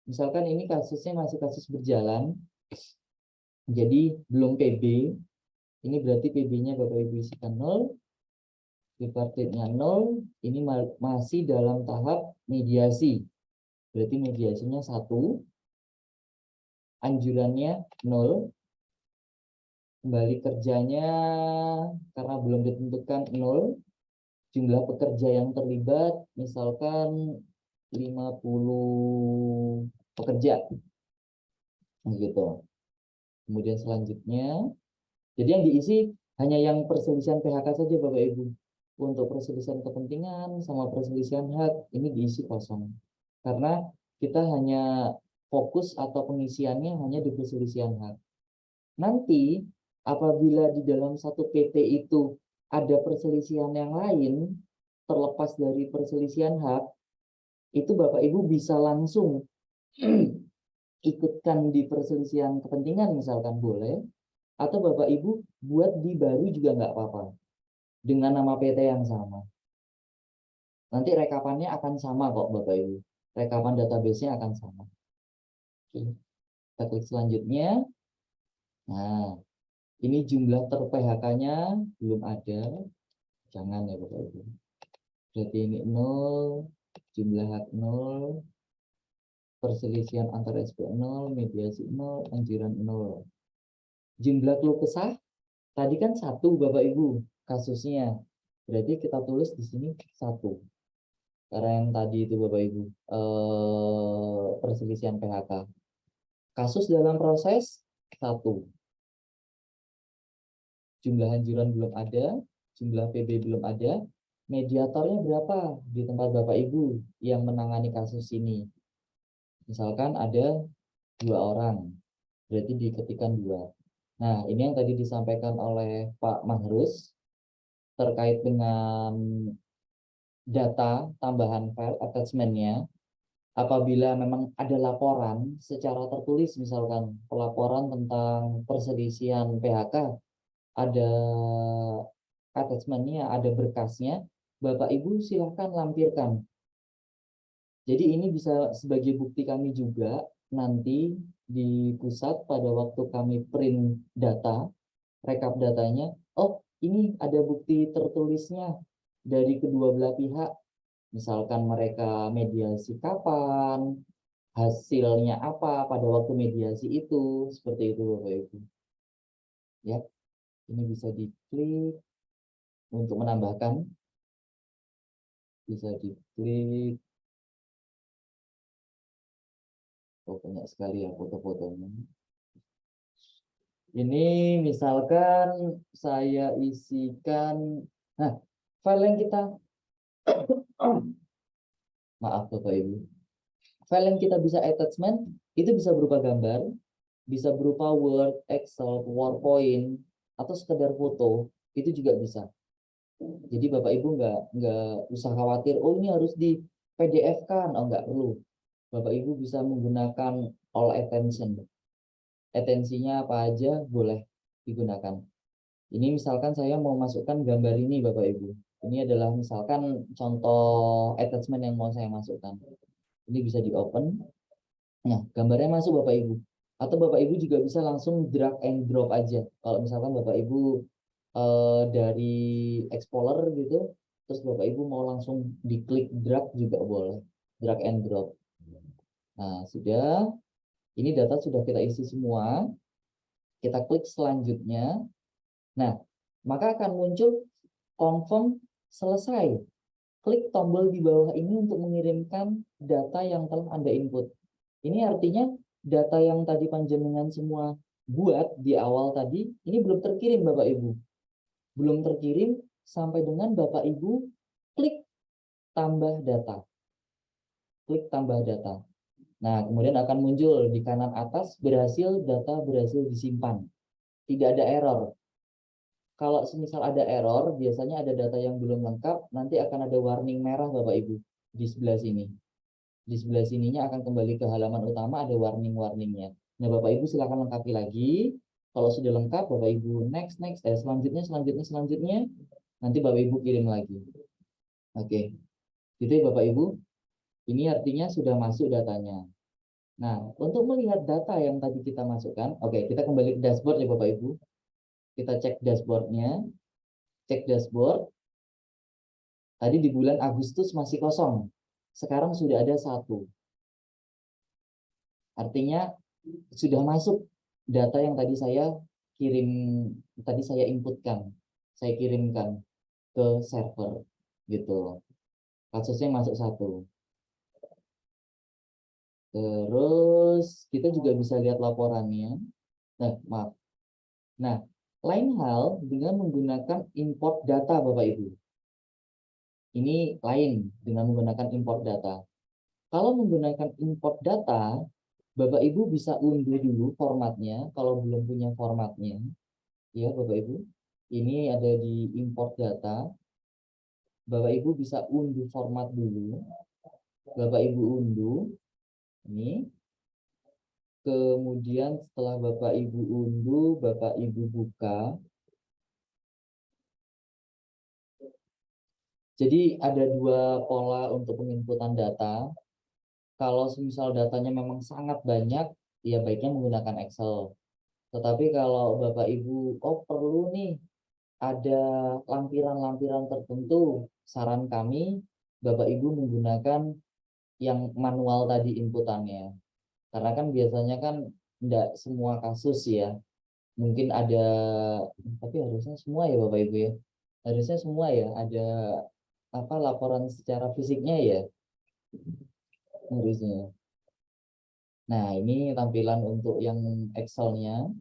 misalkan ini kasusnya masih kasus berjalan, jadi belum PB, ini berarti PB-nya Bapak Ibu isikan 0, bipartitnya 0, ini masih dalam tahap mediasi, berarti mediasinya 1, anjurannya 0, kembali kerjanya karena belum ditentukan 0, jumlah pekerja yang terlibat misalkan 50 pekerja gitu. Kemudian selanjutnya, jadi yang diisi hanya yang perselisihan PHK saja Bapak Ibu. Untuk perselisihan kepentingan sama perselisihan hak ini diisi kosong. Karena kita hanya fokus atau pengisiannya hanya di perselisihan hak. Nanti apabila di dalam satu PT itu ada perselisihan yang lain terlepas dari perselisihan hak, itu Bapak Ibu bisa langsung ikutkan di perselisihan kepentingan misalkan boleh, atau Bapak Ibu buat di baru juga nggak apa-apa dengan nama PT yang sama. Nanti rekapannya akan sama kok Bapak Ibu, rekapan database-nya akan sama. Oke. Kita klik selanjutnya. Nah, ini jumlah ter-PHK-nya belum ada, jangan ya Bapak Ibu. Berarti ini 0, jumlah hak 0, perselisihan antar SP 0, mediasi 0, anjuran 0. Jumlah keluh kesah tadi kan 1 Bapak Ibu kasusnya. Berarti kita tulis di sini 1. Karena yang tadi itu Bapak Ibu perselisihan PHK. Kasus dalam proses 1. Jumlah anjuran belum ada, jumlah PB belum ada. Mediatornya berapa di tempat Bapak Ibu yang menangani kasus ini? Misalkan ada 2 orang, berarti diketikkan 2. Nah, ini yang tadi disampaikan oleh Pak Mahrus terkait dengan data tambahan file attachment-nya. Apabila memang ada laporan secara tertulis, misalkan pelaporan tentang perselisihan PHK, ada attachment-nya, ada berkasnya, Bapak Ibu silahkan lampirkan. Jadi ini bisa sebagai bukti kami juga nanti di pusat pada waktu kami print data, rekap datanya, oh ini ada bukti tertulisnya dari kedua belah pihak. Misalkan mereka mediasi kapan, hasilnya apa pada waktu mediasi itu, seperti itu Bapak Ibu. Ya, ini bisa diklik untuk menambahkan. Bisa diklik. Oh, banyak sekali ya foto-fotonya. Ini misalkan saya isikan, nah file yang kita, maaf Bapak Ibu, file yang kita bisa attachment itu bisa berupa gambar, bisa berupa Word, Excel, PowerPoint, atau sekedar foto, itu juga bisa. Jadi Bapak Ibu nggak usah khawatir, oh ini harus di PDF kan, oh nggak perlu. Bapak Ibu bisa menggunakan all attention. Atensinya apa aja boleh digunakan. Ini misalkan saya mau masukkan gambar ini Bapak Ibu. Ini adalah misalkan contoh attachment yang mau saya masukkan. Ini bisa di open. Nah, gambarnya masuk Bapak Ibu. Atau Bapak Ibu juga bisa langsung drag and drop aja. Kalau misalkan Bapak Ibu dari Explorer gitu, terus Bapak Ibu mau langsung diklik drag juga boleh. Drag and drop. Nah, sudah. Ini data sudah kita isi semua. Kita klik selanjutnya. Nah, maka akan muncul confirm selesai. Klik tombol di bawah ini untuk mengirimkan data yang telah Anda input. Ini artinya data yang tadi panjenengan semua buat di awal tadi, ini belum terkirim Bapak Ibu. Belum terkirim sampai dengan Bapak Ibu klik tambah data. Klik tambah data. Nah, kemudian akan muncul di kanan atas data berhasil disimpan. Tidak ada error. Kalau semisal ada error, biasanya ada data yang belum lengkap, nanti akan ada warning merah Bapak Ibu di sebelah sini. Di sebelah sininya akan kembali ke halaman utama, ada warning-warningnya. Nah, Bapak Ibu silakan lengkapi lagi. Kalau sudah lengkap, Bapak Ibu next, selanjutnya, nanti Bapak Ibu kirim lagi. Oke, gitu ya Bapak Ibu. Ini artinya sudah masuk datanya. Nah, untuk melihat data yang tadi kita masukkan, oke, kita kembali ke dashboard ya Bapak Ibu. Kita cek dashboardnya. Cek dashboard. Tadi di bulan Agustus masih kosong. Sekarang sudah ada 1. Artinya sudah masuk data yang tadi saya inputkan. Saya kirimkan ke server gitu. Kasusnya masuk 1. Terus kita juga bisa lihat laporannya. Nah, maaf. Nah, lain hal dengan menggunakan import data Bapak Ibu. Ini lain dengan menggunakan import data. Kalau menggunakan import data, Bapak Ibu bisa unduh dulu formatnya kalau belum punya formatnya. Ya, Bapak Ibu. Ini ada di import data. Bapak Ibu bisa unduh format dulu. Bapak Ibu unduh. Ini. Kemudian setelah Bapak Ibu unduh, Bapak Ibu buka. Jadi ada 2 pola untuk penginputan data. Kalau misal datanya memang sangat banyak, ya baiknya menggunakan Excel. Tetapi kalau Bapak Ibu, perlu nih ada lampiran-lampiran tertentu, saran kami Bapak Ibu menggunakan yang manual tadi inputannya. Karena kan biasanya kan tidak semua kasus ya. Mungkin ada, tapi harusnya semua ya Bapak Ibu ya. Harusnya semua ya, ada laporan secara fisiknya ya. Harusnya. Nah, ini tampilan untuk yang Excel-nya.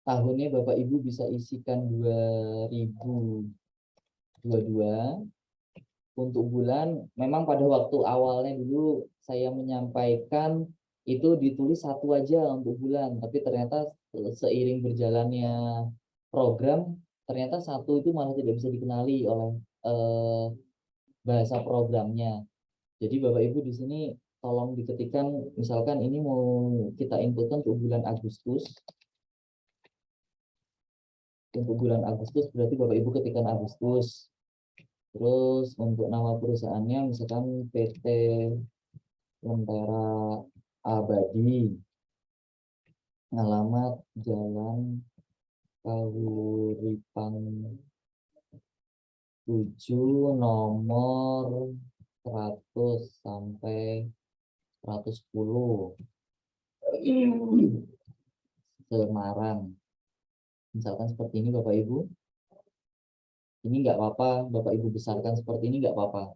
Tahunnya Bapak Ibu bisa isikan 2022. Untuk bulan, memang pada waktu awalnya dulu saya menyampaikan itu ditulis 1 aja untuk bulan, tapi ternyata seiring berjalannya program, ternyata 1 itu malah tidak bisa dikenali oleh bahasa programnya. Jadi Bapak Ibu di sini tolong diketikkan, misalkan ini mau kita inputkan untuk bulan Agustus. Untuk bulan Agustus berarti Bapak Ibu ketikkan Agustus. Terus untuk nama perusahaannya misalkan PT Lentera Abadi. Alamat Jalan Kahuripan 7 nomor 100 sampai 110 Semarang. Misalkan seperti ini Bapak Ibu. Ini nggak apa-apa, Bapak Ibu besarkan seperti ini nggak apa-apa.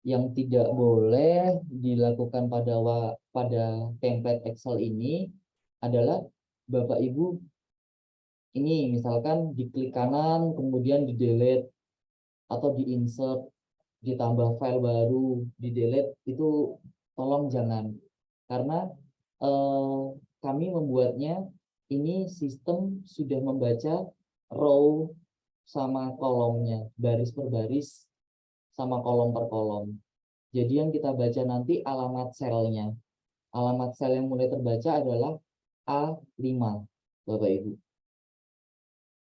Yang tidak boleh dilakukan pada template Excel ini adalah Bapak Ibu ini misalkan diklik kanan kemudian di delete atau di insert, ditambah file baru, di delete, itu tolong jangan. Karena kami membuatnya ini sistem sudah membaca row sama kolomnya, baris per baris sama kolom per kolom. Jadi yang kita baca nanti alamat selnya. Alamat sel yang mulai terbaca adalah A5, Bapak Ibu.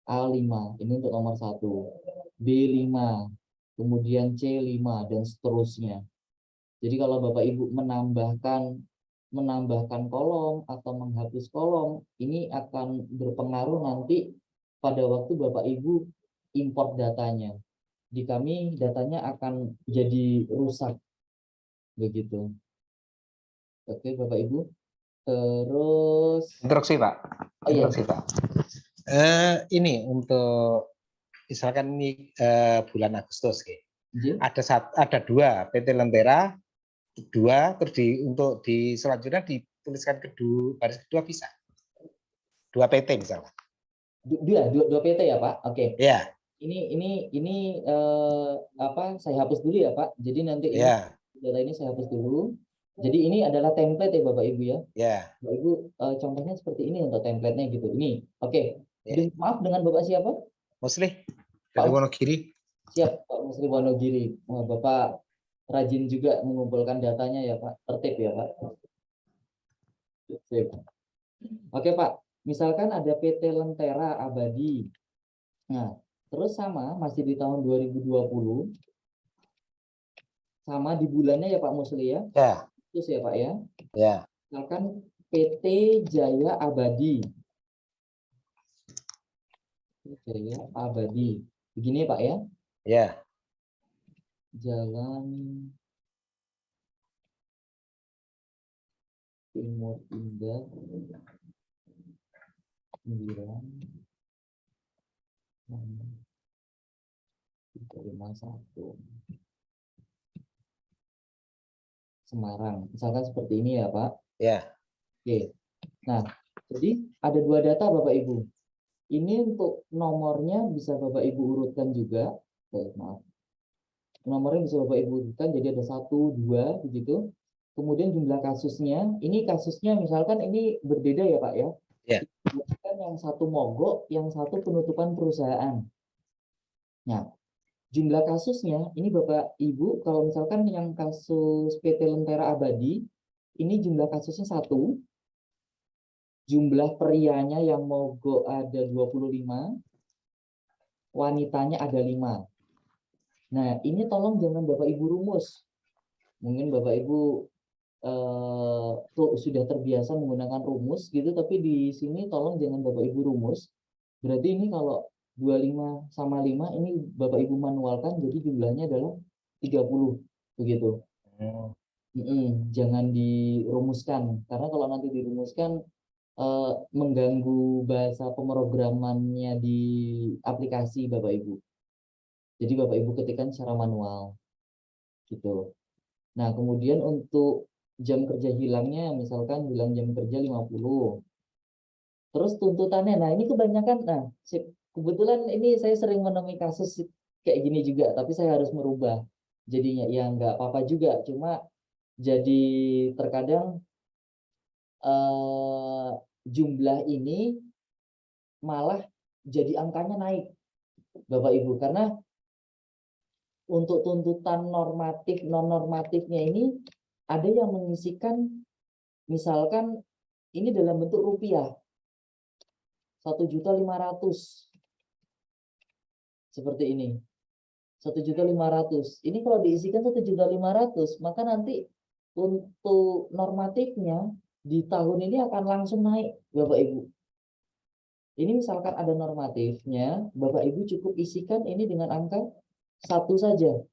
A5, ini untuk nomor 1. B5, kemudian C5, dan seterusnya. Jadi kalau Bapak Ibu menambahkan kolom atau menghapus kolom, ini akan berpengaruh nanti pada waktu Bapak Ibu import datanya. Di kami datanya akan jadi rusak. Begitu. Oke, Bapak Ibu. Terus Instruksi, Pak. oh iya, Instruksi, Pak. Ini untuk misalkan ini bulan Agustus, gitu. J. Ada 2 PT Lentera, 2 terus untuk di selanjutnya dituliskan baris kedua bisa 2 PT misalnya. Dua PT ya, Pak. Oke. Ya, Ini saya hapus dulu ya, Pak. Jadi nanti ini ya, data ini saya hapus dulu. Jadi ini adalah template ya, Bapak Ibu ya. ya. Bapak Ibu contohnya seperti ini untuk template-nya gitu. Ini. Oke. Ya. Maaf, dengan Bapak siapa? Muslih Pak dari Wonogiri. Siap, Pak Musri Wonogiri. Wah, Bapak rajin juga mengumpulkan datanya ya, Pak. Tertib ya, Pak. Sip. Oke, Pak. Misalkan ada PT Lentera Abadi. Nah, terus sama masih di tahun 2020. Sama di bulannya ya Pak Musli ya. Ya. Terus ya Pak ya. Ya. Misalkan PT Jaya Abadi. Jaya Abadi. Begini Pak ya. Ya. Jalan Timur Indah 9 351 Semarang. Misalkan seperti ini ya Pak. Ya. Oke. Nah, jadi ada 2 data Bapak Ibu. Ini untuk nomornya bisa Bapak Ibu urutkan juga. Maaf. Nomornya bisa Bapak Ibu urutkan, jadi ada 1, 2, begitu. Kemudian jumlah kasusnya, ini kasusnya misalkan ini berbeda ya Pak ya. Ya. Yang satu mogok, yang satu penutupan perusahaan. Nah, jumlah kasusnya, ini Bapak Ibu, kalau misalkan yang kasus PT Lentera Abadi, ini jumlah kasusnya 1. Jumlah prianya yang mogok ada 25, wanitanya ada 5. Nah, ini tolong jangan Bapak Ibu rumus. Mungkin Bapak Ibu sudah terbiasa menggunakan rumus gitu, tapi di sini tolong jangan Bapak Ibu rumus. Berarti ini kalau 25 sama 5 ini Bapak Ibu manualkan, jadi jumlahnya adalah 30 begitu. Jangan dirumuskan, karena kalau nanti dirumuskan mengganggu bahasa pemrogramannya di aplikasi Bapak Ibu. Jadi Bapak Ibu ketikkan secara manual gitu. Nah, kemudian untuk jam kerja hilangnya, misalkan hilang jam kerja 50. Terus tuntutannya, nah ini kebanyakan, kebetulan ini saya sering menemui kasus kayak gini juga, tapi saya harus merubah. Jadinya ya nggak apa-apa juga, cuma jadi terkadang jumlah ini malah jadi angkanya naik, Bapak Ibu, karena untuk tuntutan normatif non-normatifnya ini ada yang mengisikan misalkan ini dalam bentuk rupiah 1.500.000 seperti ini 1.500.000. Ini kalau diisikan 1.500.000, maka nanti untuk normatifnya di tahun ini akan langsung naik Bapak Ibu. Ini misalkan ada normatifnya, Bapak Ibu cukup isikan ini dengan angka 1 saja.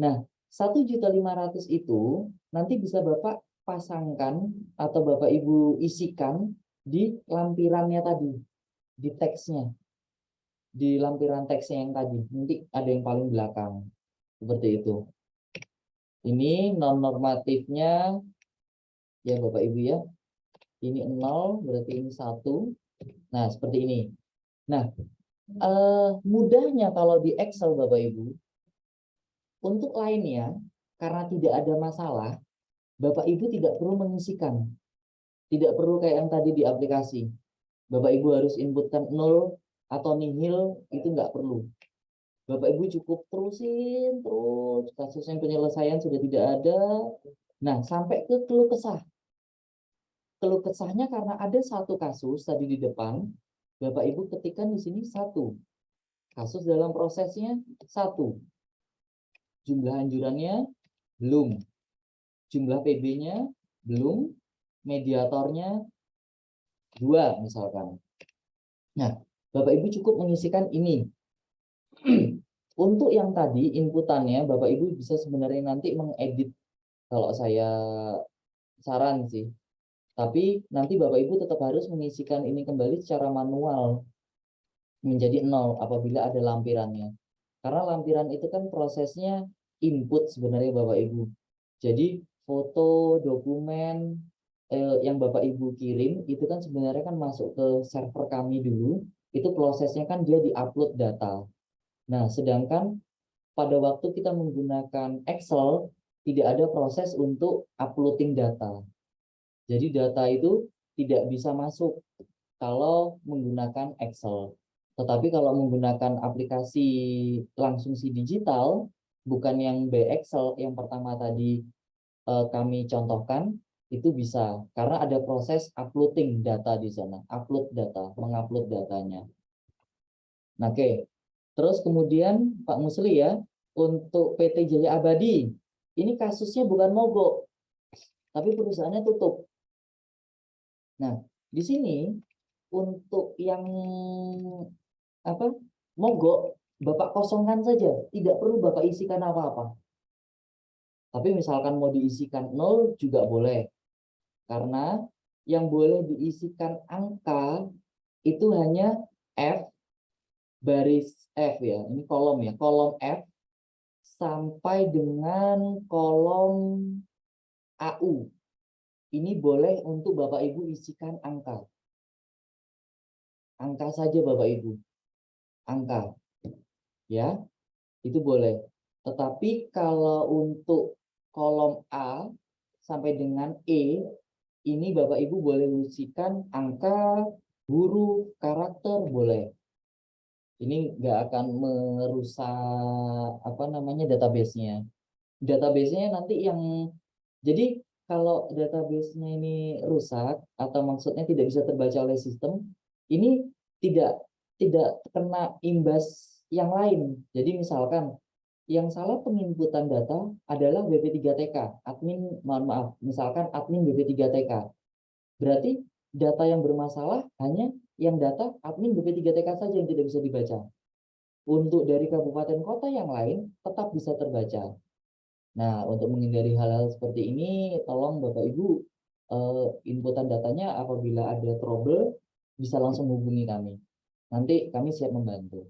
Nah, 1.500.000 itu nanti bisa Bapak pasangkan atau Bapak Ibu isikan di lampirannya tadi, di teksnya, di lampiran teksnya yang tadi. Nanti ada yang paling belakang, seperti itu. Ini non normatifnya ya Bapak Ibu ya. Ini 0, berarti ini 1. Nah, seperti ini. Nah, mudahnya kalau di Excel Bapak Ibu, untuk lainnya, karena tidak ada masalah, Bapak Ibu tidak perlu mengisikan. Tidak perlu kayak yang tadi di aplikasi. Bapak Ibu harus inputkan 0 atau nihil, itu nggak perlu. Bapak Ibu cukup terusin, terus kasusnya penyelesaian sudah tidak ada. Nah, sampai ke keluh kesah. Keluh kesahnya karena ada satu kasus tadi di depan, Bapak Ibu ketikkan di sini 1. Kasus dalam prosesnya 1. Jumlah anjurannya belum. Jumlah PB-nya belum. Mediatornya 2 misalkan. Nah, Bapak Ibu cukup mengisikan ini. Untuk yang tadi inputannya Bapak Ibu bisa sebenarnya nanti mengedit, kalau saya saran sih. Tapi nanti Bapak Ibu tetap harus mengisikan ini kembali secara manual menjadi 0 apabila ada lampirannya. Karena lampiran itu kan prosesnya input sebenarnya Bapak Ibu. Jadi foto, dokumen yang Bapak Ibu kirim itu kan sebenarnya kan masuk ke server kami dulu. Itu prosesnya kan dia di-upload data. Nah, sedangkan pada waktu kita menggunakan Excel tidak ada proses untuk uploading data. Jadi data itu tidak bisa masuk kalau menggunakan Excel. Tetapi kalau menggunakan aplikasi langsung si digital, bukan yang by Excel yang pertama tadi kami contohkan, itu bisa. Karena ada proses uploading data di sana. Upload data, mengupload datanya. Nah, oke. Terus kemudian Pak Musli ya, untuk PT Jaya Abadi, ini kasusnya bukan mogok, tapi perusahaannya tutup. Nah, di sini untuk yang mogok, Bapak kosongkan saja, tidak perlu Bapak isikan apa-apa. Tapi misalkan mau diisikan 0 juga boleh. Karena yang boleh diisikan angka itu hanya F baris F ya. Ini kolom ya, kolom F sampai dengan kolom AU. Ini boleh untuk Bapak Ibu isikan angka. Angka saja Bapak Ibu. Angka. Ya, itu boleh. Tetapi kalau untuk kolom A sampai dengan E, ini Bapak Ibu boleh isikan angka, huruf, karakter, boleh. Ini nggak akan merusak database-nya. Database-nya nanti yang jadi kalau database-nya ini rusak atau maksudnya tidak bisa terbaca oleh sistem, ini tidak kena imbas yang lain. Jadi misalkan yang salah penginputan data adalah BP3TK, misalkan admin BP3TK. Berarti data yang bermasalah hanya yang data admin BP3TK saja yang tidak bisa dibaca. Untuk dari kabupaten kota yang lain tetap bisa terbaca. Nah, untuk menghindari hal-hal seperti ini, tolong Bapak Ibu inputan datanya apabila ada trouble bisa langsung hubungi kami. Nanti kami siap membantu.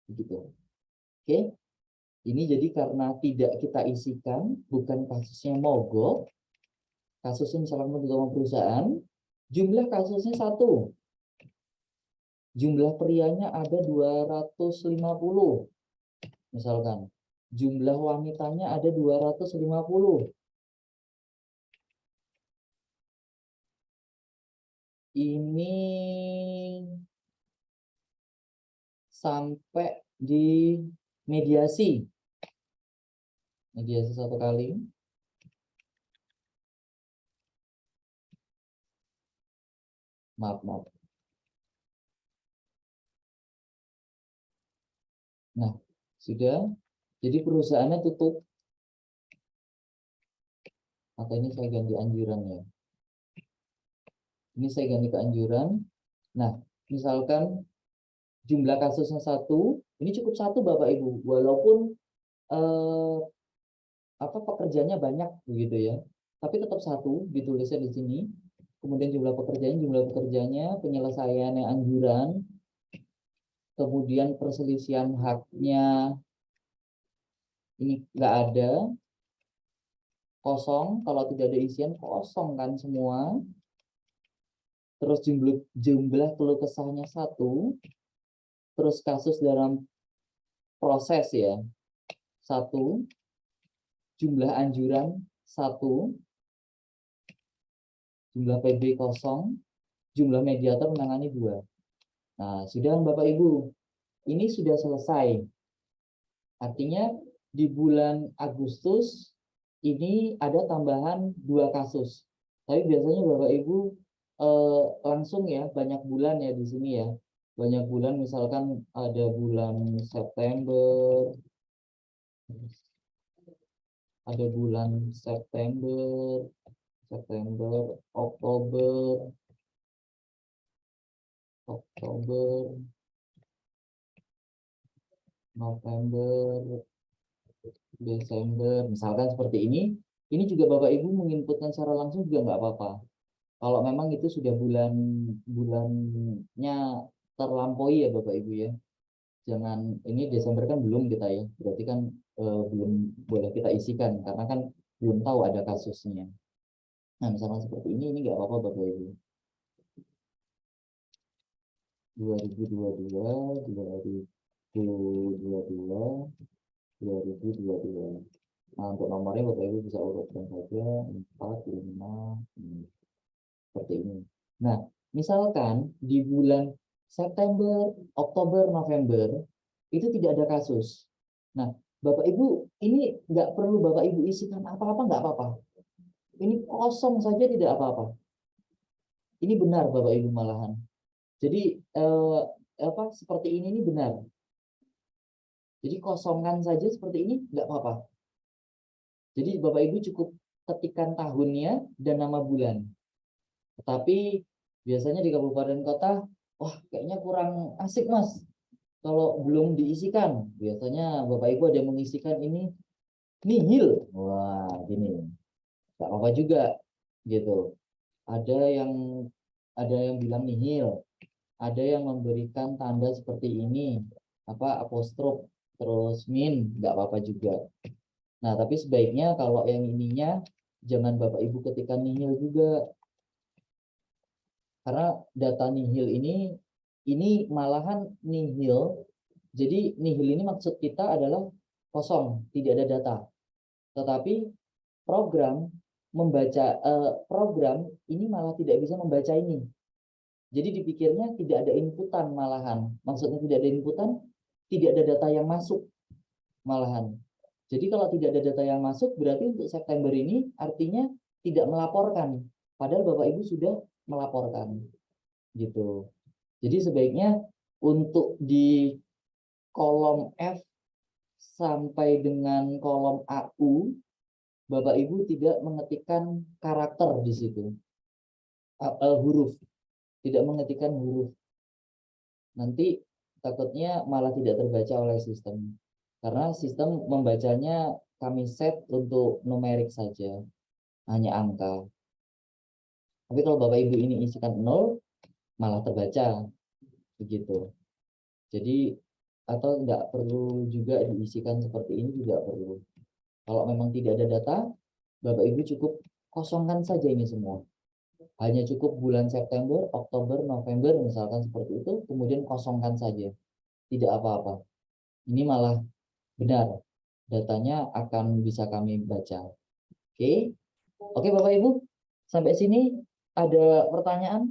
Begitu. Oke. Ini jadi karena tidak kita isikan, bukan kasusnya mogok, kasusnya misalkan untuk perusahaan, jumlah kasusnya 1. Jumlah prianya ada 250. Misalkan. Jumlah wanitanya ada 250. Ini sampai di mediasi. Mediasi 1 kali. Maaf. Nah, sudah. Jadi perusahaannya tutup. Atau ini saya ganti anjuran ya. Ini saya ganti ke anjuran. Nah, misalkan jumlah kasusnya 1, ini cukup 1 Bapak Ibu. Walaupun pekerjaannya banyak begitu ya. Tapi tetap 1 ditulisnya di sini. Kemudian jumlah pekerjaannya, penyelesaiannya anjuran, kemudian perselisihan haknya ini nggak ada, kosong. Kalau tidak ada isian kosong kan semua. Terus jumlah keluh kesahnya 1, terus kasus dalam proses ya 1, jumlah anjuran 1, jumlah PB kosong, jumlah mediator menangani 2. Nah, sudah Bapak Ibu, ini sudah selesai. Artinya di bulan Agustus ini ada tambahan 2 kasus. Tapi biasanya Bapak Ibu langsung ya, banyak bulan ya di sini ya. banyak bulan, misalkan ada bulan September, ada bulan September, Oktober, November, Desember, misalkan seperti ini juga Bapak Ibu menginputkan secara langsung juga nggak apa-apa. Kalau memang itu sudah bulannya terlampaui ya Bapak Ibu ya. Jangan, ini Desember kan belum kita ya, berarti kan belum boleh kita isikan karena kan belum tahu ada kasusnya. Nah, misalkan seperti ini nggak apa-apa Bapak Ibu. 2022, 2022. Nah, untuk nomornya Bapak Ibu bisa urutkan saja 4, 5, seperti ini. Nah, misalkan di bulan September, Oktober, November itu tidak ada kasus. Nah, Bapak Ibu ini nggak perlu Bapak Ibu isikan apa-apa, nggak apa-apa. Ini kosong saja tidak apa-apa. Ini benar Bapak Ibu malahan. Jadi seperti ini benar. Jadi kosongkan saja seperti ini nggak apa-apa. Jadi Bapak Ibu cukup ketikkan tahunnya dan nama bulan. Tetapi biasanya di kabupaten kota, wah kayaknya kurang asik Mas. Kalau belum diisikan, biasanya Bapak Ibu ada yang mengisikan ini nihil. Wah, gini. Nggak apa-apa juga gitu. Ada yang bilang nihil. Ada yang memberikan tanda seperti ini, apostrof terus min, nggak apa-apa juga. Nah, tapi sebaiknya kalau yang ininya jangan Bapak Ibu ketikkan nihil juga. Karena data nihil ini malahan nihil. Jadi nihil ini maksud kita adalah kosong, tidak ada data. Tetapi program ini malah tidak bisa membaca ini. Jadi dipikirnya tidak ada inputan malahan. Maksudnya tidak ada inputan, tidak ada data yang masuk malahan. Jadi kalau tidak ada data yang masuk, berarti untuk September ini artinya tidak melaporkan. Padahal Bapak Ibu sudah melaporkan. Gitu. Jadi sebaiknya untuk di kolom F sampai dengan kolom AU, Bapak Ibu tidak mengetikkan karakter di situ. Huruf. Tidak mengetikkan huruf. Nanti takutnya malah tidak terbaca oleh sistem. Karena sistem membacanya kami set untuk numerik saja, hanya angka. Tapi kalau Bapak Ibu ini isikan 0, malah terbaca, begitu. Jadi atau nggak perlu juga diisikan seperti ini juga perlu. Kalau memang tidak ada data, Bapak Ibu cukup kosongkan saja ini semua. Hanya cukup bulan September, Oktober, November misalkan seperti itu, kemudian kosongkan saja. Tidak apa-apa. Ini malah benar. Datanya akan bisa kami baca. Oke. Oke Bapak Ibu, sampai sini ada pertanyaan?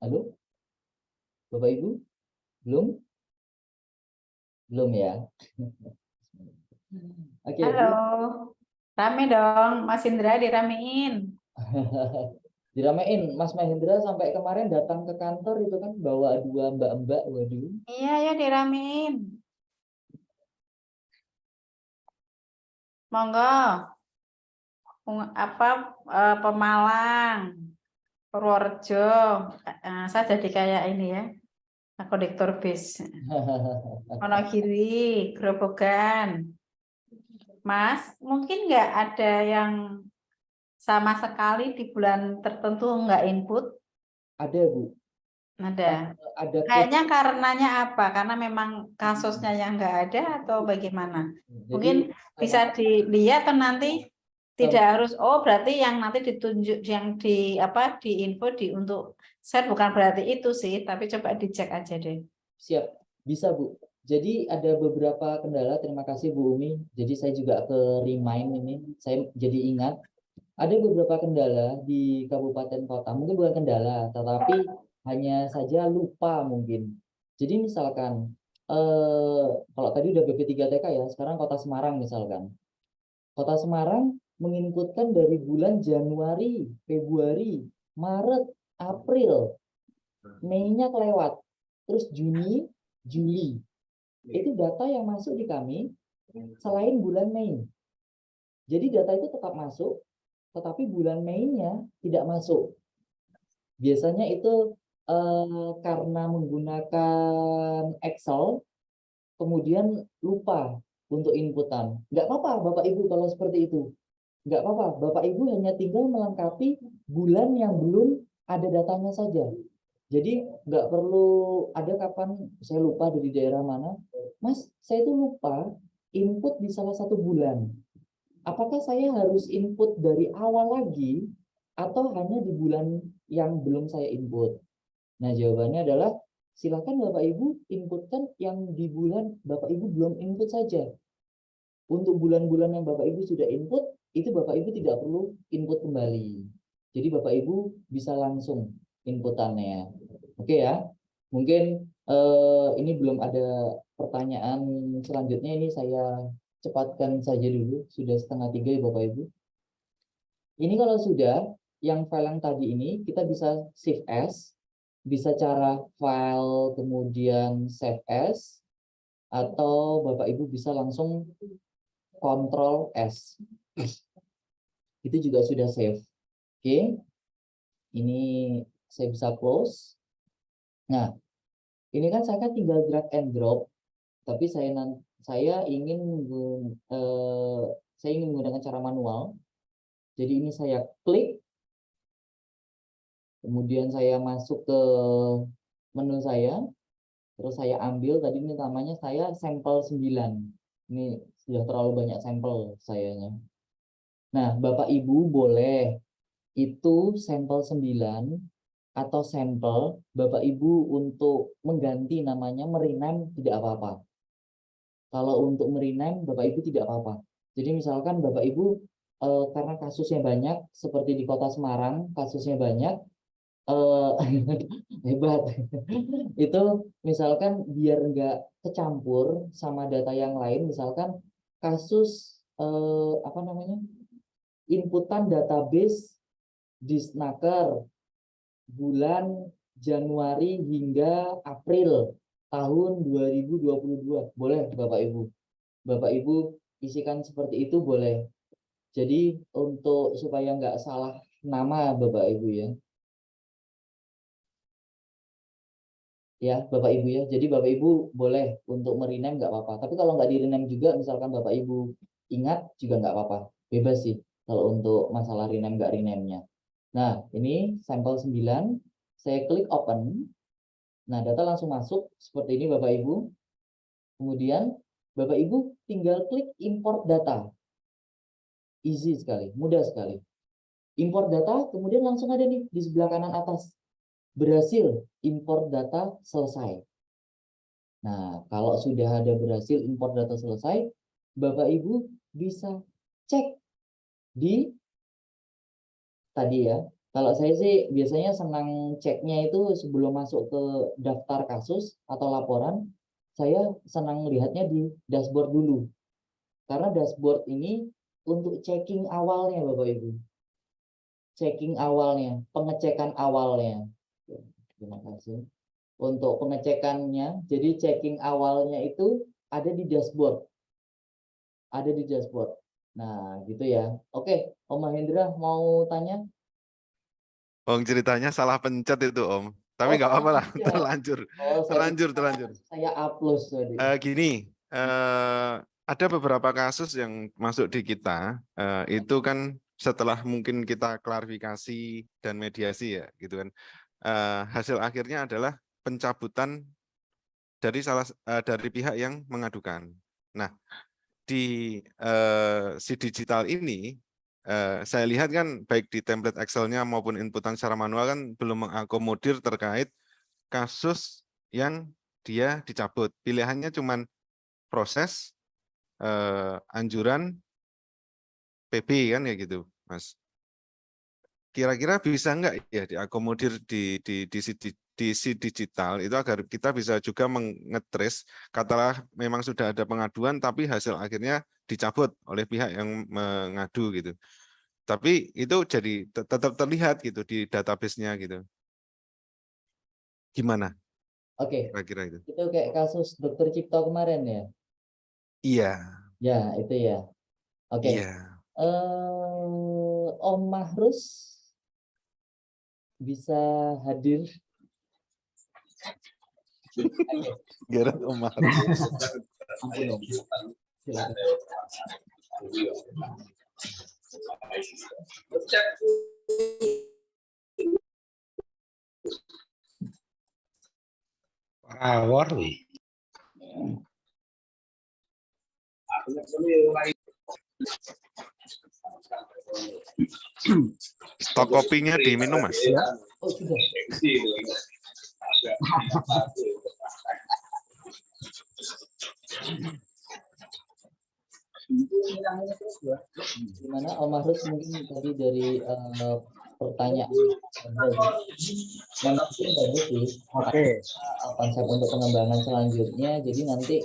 Halo? Bapak Ibu? Belum? Belum ya? Oke. Halo. Rame dong, Mas Indra diramein. Diramein, Mas Mahendra sampai kemarin datang ke kantor itu kan bawa 2 mbak-mbak, waduh. Iya ya diramein. Monggo. Pemalang, Purworejo. Saya jadi kayak ini ya. Kondektur bis. Wonogiri, Grobogan. Mas, mungkin nggak ada yang sama sekali di bulan tertentu nggak input? Ada Bu. Ada. Ada. Kayaknya karenanya apa? Karena memang kasusnya yang nggak ada atau bagaimana? Mungkin bisa dilihat kan nanti tidak harus. Oh, berarti yang nanti ditunjuk yang di info untuk set bukan berarti itu sih, tapi coba dicek aja deh. Siap, bisa Bu. Jadi ada beberapa kendala. Terima kasih Bu Umi. Jadi saya juga ke remind ini. Saya jadi ingat ada beberapa kendala di kabupaten kota. Mungkin bukan kendala, tetapi hanya saja lupa mungkin. Jadi misalkan kalau tadi udah BP3TK ya, sekarang Kota Semarang misalkan. Kota Semarang menginputkan dari bulan Januari, Februari, Maret, April, Mei-nya kelewat, terus Juni, Juli. Itu data yang masuk di kami selain bulan Mei. Jadi data itu tetap masuk, tetapi bulan Mei-nya tidak masuk. Biasanya itu karena menggunakan Excel, kemudian lupa untuk inputan. Nggak apa-apa Bapak Ibu kalau seperti itu. Nggak apa-apa, Bapak Ibu hanya tinggal melengkapi bulan yang belum ada datanya saja. Jadi nggak perlu ada kapan saya lupa dari daerah mana. Mas, saya itu lupa input di salah satu bulan. Apakah saya harus input dari awal lagi atau hanya di bulan yang belum saya input? Nah, jawabannya adalah silakan Bapak Ibu inputkan yang di bulan Bapak Ibu belum input saja. Untuk bulan-bulan yang Bapak Ibu sudah input, itu Bapak Ibu tidak perlu input kembali. Jadi Bapak Ibu bisa langsung inputannya. Oke ya. Mungkin ini belum ada pertanyaan selanjutnya, ini saya cepatkan saja dulu, sudah 2:30 ya Bapak Ibu. Ini kalau sudah, yang file yang tadi ini kita bisa save as, bisa cara file kemudian save as, atau Bapak Ibu bisa langsung Ctrl S. Itu juga sudah save. Oke. Ini saya bisa close. Nah, ini kan saya tinggal drag and drop, tapi saya ingin menggunakan cara manual. Jadi ini saya klik, kemudian saya masuk ke menu saya, terus saya ambil tadi ini namanya saya sampel 9. Ini sudah terlalu banyak sampel sayanya. Nah, Bapak Ibu boleh itu sampel 9 atau sampel Bapak Ibu untuk mengganti namanya, merename tidak apa-apa. Kalau untuk merename Bapak Ibu tidak apa-apa. Jadi misalkan Bapak Ibu karena kasusnya banyak, seperti di Kota Semarang kasusnya banyak, hebat. Itu misalkan biar nggak kecampur sama data yang lain, misalkan kasus apa namanya, inputan database di Snaker bulan Januari hingga April tahun 2022. Boleh Bapak Ibu. Bapak Ibu isikan seperti itu boleh. Jadi untuk supaya nggak salah nama Bapak Ibu ya. Ya Bapak Ibu ya. Jadi Bapak Ibu boleh untuk merename nggak apa-apa. Tapi kalau nggak di-rename juga, misalkan Bapak Ibu ingat juga nggak apa-apa. Bebas sih kalau untuk masalah rename nggak rename-nya. Nah, ini sampel 9. Saya klik open. Nah, data langsung masuk seperti ini Bapak Ibu. Kemudian Bapak Ibu tinggal klik import data. Easy sekali, mudah sekali. Import data, kemudian langsung ada nih di sebelah kanan atas. Berhasil import data selesai. Nah, kalau sudah ada berhasil import data selesai, Bapak Ibu bisa cek di tadi ya. Kalau saya sih biasanya senang ceknya itu sebelum masuk ke daftar kasus atau laporan, saya senang melihatnya di dashboard dulu. Karena dashboard ini untuk checking awalnya Bapak Ibu. Checking awalnya, pengecekan awalnya. Terima kasih. Untuk pengecekannya, jadi checking awalnya itu ada di dashboard. Ada di dashboard. Nah, gitu ya. Oke, Om Mahendra mau tanya? Ceritanya salah pencet itu Om. Tapi nggak apa-apa lah, terlanjur. Terlanjur. Saya upload tadi. Gini, ada beberapa kasus yang masuk di kita, itu kan setelah mungkin kita klarifikasi dan mediasi ya, gitu kan. Hasil akhirnya adalah pencabutan dari pihak yang mengadukan. Nah, di si digital ini, saya lihat kan baik di template Excel-nya maupun inputan secara manual kan belum mengakomodir terkait kasus yang dia dicabut. Pilihannya cuma proses, anjuran, PB kan ya gitu, Mas. Kira-kira bisa nggak ya diakomodir di di si digital itu agar kita bisa juga mengetrace katakanlah memang sudah ada pengaduan tapi hasil akhirnya dicabut oleh pihak yang mengadu gitu. Tapi itu jadi tetap terlihat gitu di database-nya gitu. Gimana Oke, kira-kira itu? itu kayak kasus Dokter Cipto kemarin ya. Iya, Ya, itu ya. Oke. iya. Om Mahrus bisa hadir. Gerard Omar. Ampun, Om. Silakan. Awor wih. Stok kopinya diminum, Mas. Oh, sudah. Gimana Om Mahrus mungkin tadi dari pertanyaan memang sih bagus sih. Oke. Konsep untuk pengembangan selanjutnya. Jadi nanti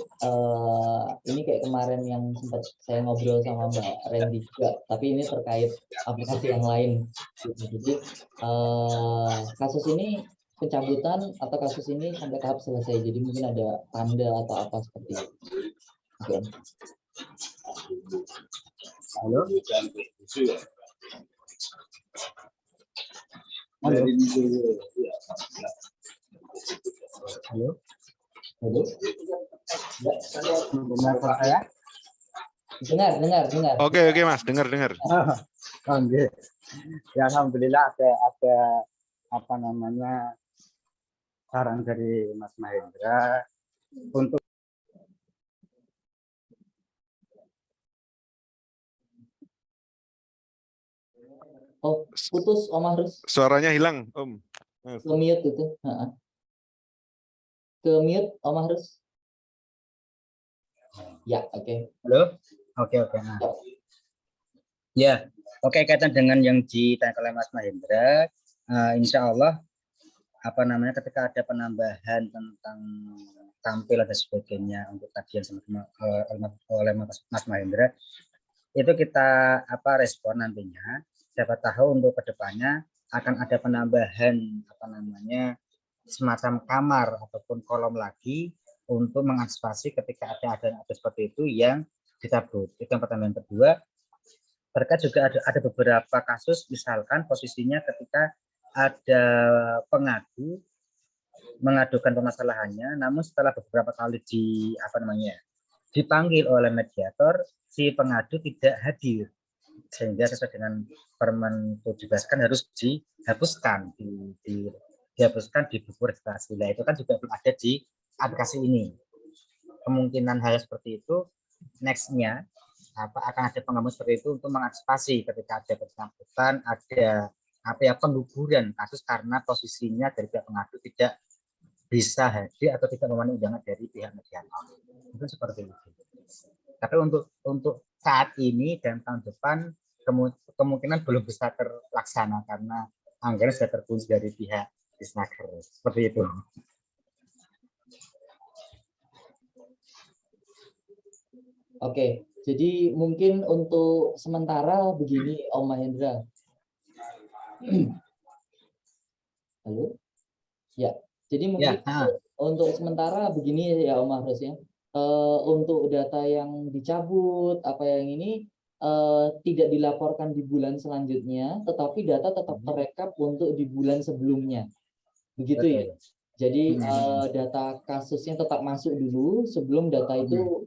ini kayak kemarin yang sempat saya ngobrol sama Mbak Randy juga, tapi ini terkait aplikasi yang lain. Jadi kasus ini pencabutan atau kasus ini sampai tahap selesai. Jadi mungkin ada tanda atau apa seperti itu. Oke. Halo. Halo. Halo. Halo. Mendengar suara saya? Dengar. Oke, Mas, dengar. Oke. Ya, alhamdulillah ada apa namanya saran dari Mas Mahendra untuk Oh, putus Om Mahrus. Suaranya hilang, Om. Ke mute itu. Ke mute Om Mahrus. Ya, oke. Halo. Oke. Nah. Ya, oke, kaitan dengan yang ditanyakan oleh Mas Mahendra, insya Allah apa namanya ketika ada penambahan tentang tampil dan sebagainya untuk kajian oleh Mas Mahendra, itu kita respon nantinya. Siapa tahu untuk kedepannya akan ada penambahan apa namanya semacam kamar ataupun kolom lagi untuk mengantisipasi ketika ada seperti itu yang dicabut. Itu yang pertama. Yang kedua, terkait juga ada beberapa kasus misalkan posisinya ketika ada pengadu mengadukan permasalahannya, namun setelah beberapa kali dipanggil oleh mediator, si pengadu tidak hadir, sehingga sesuai dengan Permen 17 kan harus dihapuskan dihapuskan di buku registrasi. Nah, itu kan juga belum ada di aplikasi ini. Kemungkinan hal seperti itu next-nya akan ada pengembangan seperti itu untuk mengantisipasi ketika ada bersangkutan, ada pengguguran kasus karena posisinya dari pihak pengadu tidak bisa hadir atau tidak memenuhi undangan dari pihak mediator. Itu seperti itu. Tapi untuk saat ini dan tahun depan kemungkinan belum bisa terlaksana karena anggaran sudah terkunci dari pihak Disnaker. Seperti itu. Oke, jadi mungkin untuk sementara begini Om Mahendra. Halo? Ya, jadi mungkin untuk sementara begini ya Om Mahrus ya. Untuk data yang dicabut, apa yang ini tidak dilaporkan di bulan selanjutnya, tetapi data tetap terekap untuk di bulan sebelumnya. Begitu ya. Jadi data kasusnya tetap masuk dulu sebelum data itu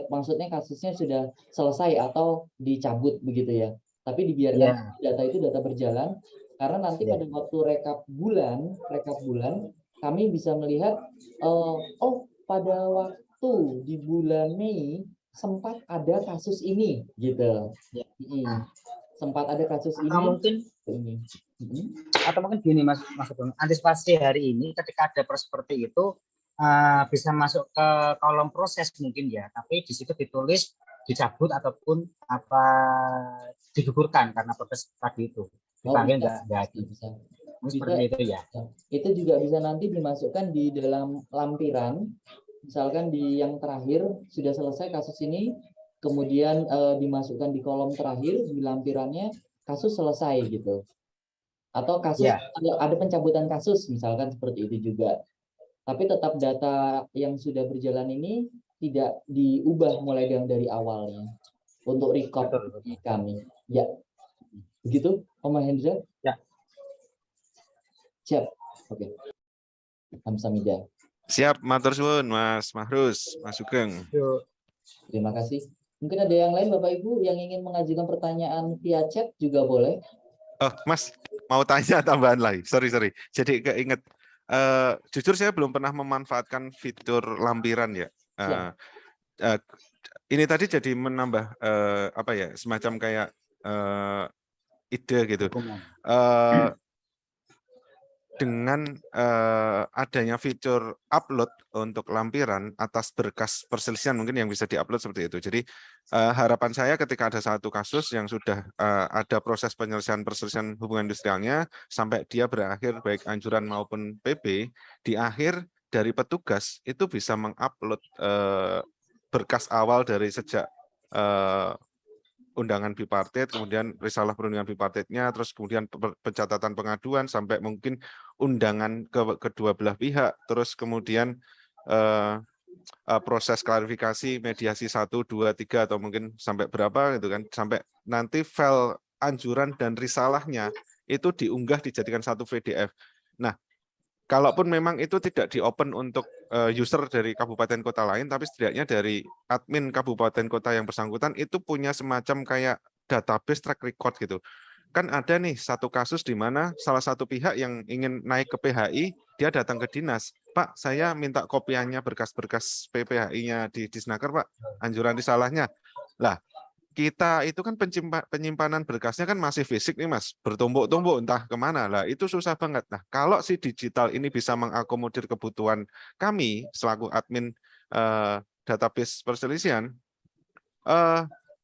maksudnya kasusnya sudah selesai atau dicabut begitu ya. Tapi dibiarkan data itu data berjalan karena nanti pada waktu rekap bulan kami bisa melihat pada waktu di bulan Mei sempat ada kasus ini gitu. Sempat ada kasus ini. Atau mungkin gini Mas antisipasi hari ini ketika ada proses seperti itu bisa masuk ke kolom proses mungkin ya, tapi di situ ditulis dicabut ataupun digugurkan karena proses tadi itu dipanggil nggak bisa. Seperti itu ya. Itu juga bisa nanti dimasukkan di dalam lampiran. Misalkan di yang terakhir sudah selesai kasus ini, kemudian dimasukkan di kolom terakhir di lampirannya kasus selesai gitu. Atau kasus ada pencabutan kasus misalkan seperti itu juga. Tapi tetap data yang sudah berjalan ini tidak diubah mulai dari awalnya untuk record kami. Ya, begitu, Om Mahendra? Ya. Siap. Oke. Kamsahamnida. Siap, matur suwun Mas Mahrus, Mas Sugeng. Terima kasih. Mungkin ada yang lain Bapak Ibu yang ingin mengajukan pertanyaan via chat juga boleh. Oh, Mas, mau tanya tambahan lagi. Sorry. Jadi keinget. Jujur saya belum pernah memanfaatkan fitur lampiran ya. Ini tadi jadi menambah apa ya, semacam kayak ide gitu. Dengan adanya fitur upload untuk lampiran atas berkas perselisihan mungkin yang bisa diupload seperti itu. Jadi harapan saya ketika ada satu kasus yang sudah ada proses penyelesaian perselisihan hubungan industrialnya sampai dia berakhir baik anjuran maupun PB, di akhir dari petugas itu bisa mengupload berkas awal dari sejak undangan bipartit, kemudian risalah perundingan bipartitnya, terus kemudian pencatatan pengaduan sampai mungkin undangan ke kedua belah pihak, terus kemudian proses klarifikasi mediasi 1, 2, 3 atau mungkin sampai berapa gitu kan, sampai nanti file anjuran dan risalahnya itu diunggah dijadikan satu PDF. Nah, kalaupun memang itu tidak di-open untuk user dari kabupaten kota lain, tapi setidaknya dari admin kabupaten kota yang bersangkutan itu punya semacam kayak database track record gitu. Kan ada nih satu kasus di mana salah satu pihak yang ingin naik ke PHI, dia datang ke dinas. Pak, saya minta kopiannya berkas-berkas PPHI-nya di Disnaker, Pak. Anjuran risalahnya. Lah, kita itu kan penyimpanan berkasnya kan masih fisik nih Mas, bertumbuk-tumbuk entah kemana lah, itu susah banget. Nah, kalau si digital ini bisa mengakomodir kebutuhan kami selaku admin database perselisihan,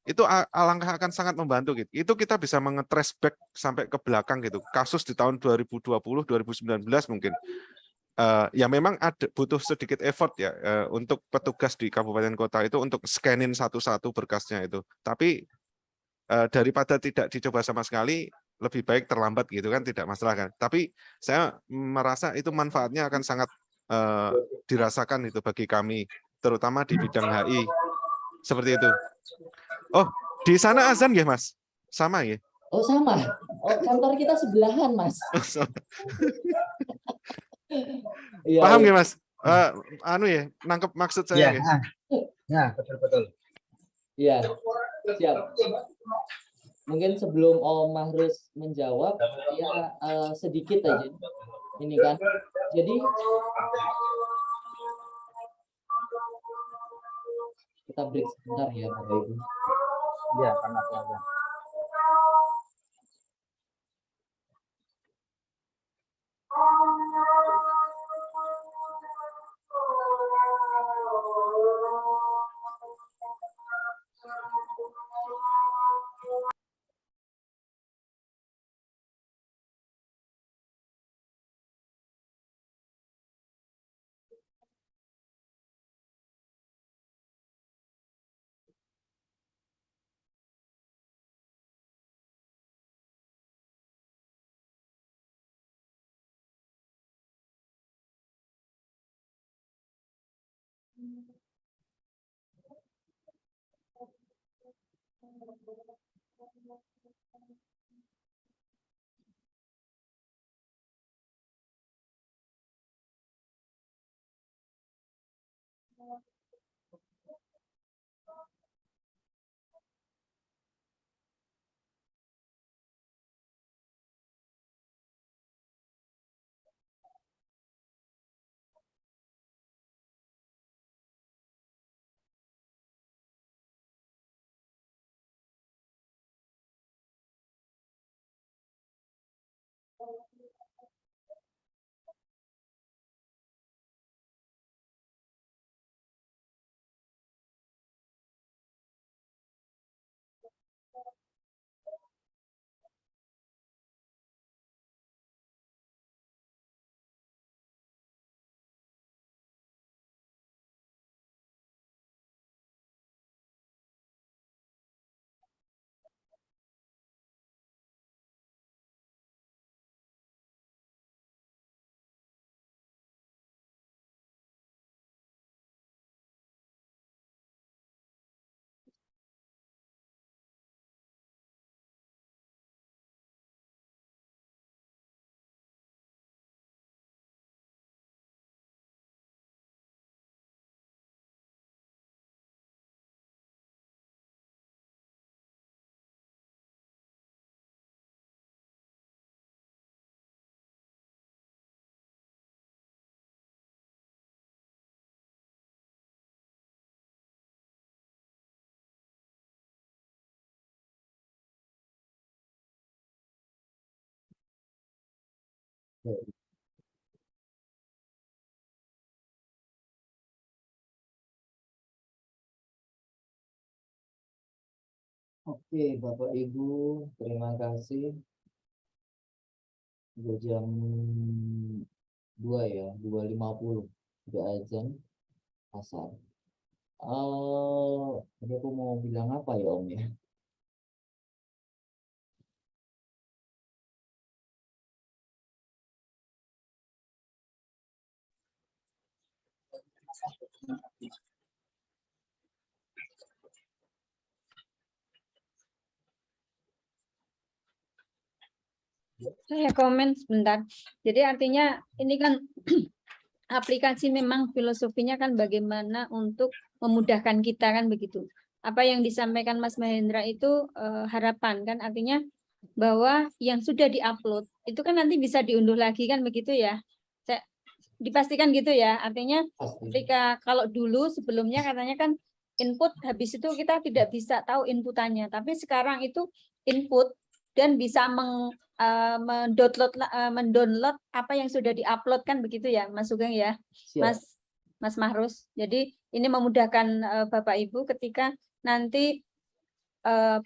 itu alangkah akan sangat membantu gitu. Itu kita bisa mengetrace back sampai ke belakang gitu, kasus di tahun 2020, 2019 mungkin. Ya memang ada butuh sedikit effort ya untuk petugas di kabupaten kota itu untuk scanin satu-satu berkasnya itu. Tapi daripada tidak dicoba sama sekali, lebih baik terlambat gitu kan, tidak masalah kan. Tapi saya merasa itu manfaatnya akan sangat dirasakan itu bagi kami, terutama di bidang HI. Seperti itu. Oh, di sana azan ya Mas? Sama ya? Oh sama. Oh, kantor kita sebelahan Mas. Ya, paham ya Mas? Anu ya, nangkep maksud saya ya. Ya, betul. Iya, siap. Mungkin sebelum Om Mahrus menjawab, ya sedikit aja. Ini kan, jadi kita break sebentar ya Bapak Ibu. Iya, karena ada. Oke, Bapak Ibu, terima kasih. Udah jam 2 ya, 2.50. Udah azan asar. Jadi aku mau bilang apa ya Om ya? Saya komen sebentar. Jadi artinya ini kan aplikasi memang filosofinya kan bagaimana untuk memudahkan kita kan begitu. Apa yang disampaikan Mas Mahendra itu harapan kan artinya bahwa yang sudah diupload itu kan nanti bisa diunduh lagi kan begitu ya. Saya dipastikan gitu ya. Artinya ketika kalau dulu sebelumnya katanya kan input habis itu kita tidak bisa tahu inputannya, tapi sekarang itu input dan bisa mendownload apa yang sudah diupload kan begitu ya Mas Sugeng ya. Siap. Mas Mahrus. Jadi ini memudahkan Bapak Ibu ketika nanti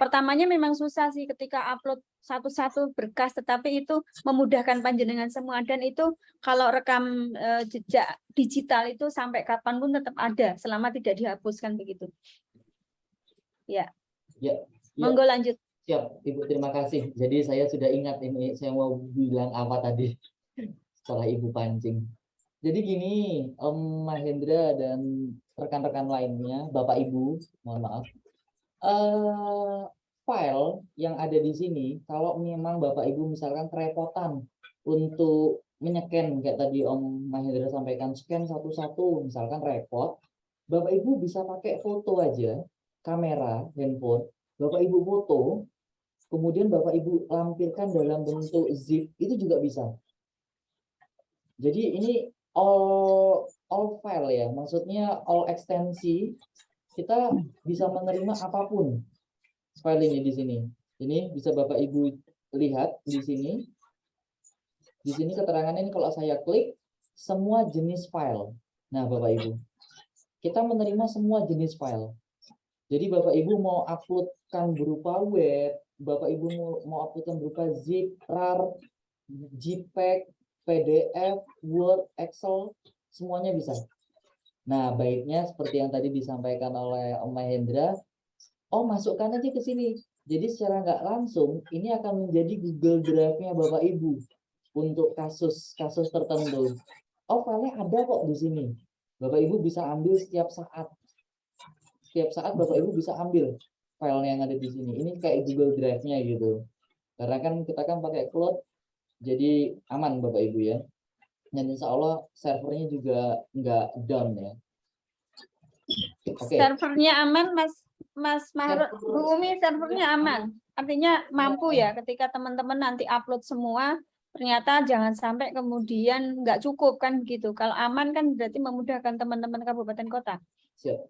pertamanya memang susah sih ketika upload satu-satu berkas, tetapi itu memudahkan panjenengan semua dan itu kalau rekam jejak digital itu sampai kapanpun tetap ada selama tidak dihapuskan begitu. Ya. Ya. Monggo lanjut. Siap, Ibu, terima kasih. Jadi saya sudah ingat ini, saya mau bilang apa tadi setelah Ibu pancing. Jadi gini, Om Mahendra dan rekan-rekan lainnya, Bapak Ibu, mohon maaf. File yang ada di sini, kalau memang Bapak Ibu misalkan kerepotan untuk menyeken, kayak tadi Om Mahendra sampaikan, scan satu-satu, misalkan repot, Bapak Ibu bisa pakai foto aja, kamera, handphone, Bapak Ibu foto, kemudian Bapak Ibu lampirkan dalam bentuk zip, itu juga bisa. Jadi ini all file ya, maksudnya all ekstensi, kita bisa menerima apapun file ini di sini. Ini bisa Bapak Ibu lihat di sini. Di sini keterangannya ini kalau saya klik semua jenis file. Nah, Bapak Ibu, kita menerima semua jenis file. Jadi Bapak Ibu mau uploadkan berupa web, Bapak Ibu mau uploadkan berupa zip, RAR, JPEG, PDF, Word, Excel, semuanya bisa. Nah, baiknya seperti yang tadi disampaikan oleh Om Mahendra, masukkan aja ke sini. Jadi secara nggak langsung, ini akan menjadi Google Drive-nya Bapak Ibu untuk kasus-kasus tertentu. File-nya ada kok di sini. Bapak Ibu bisa ambil setiap saat. Setiap saat Bapak Ibu bisa ambil file yang ada di sini. Ini kayak Google Drive-nya gitu. Karena kan kita kan pakai cloud, jadi aman Bapak Ibu ya. Dan insya Allah servernya juga nggak down ya. Okay. Servernya aman, Mas Mahrus, Bu Umi, servernya aman. Artinya mampu ya ketika teman-teman nanti upload semua, ternyata jangan sampai kemudian nggak cukup kan begitu. Kalau aman kan berarti memudahkan teman-teman kabupaten kota. Siap.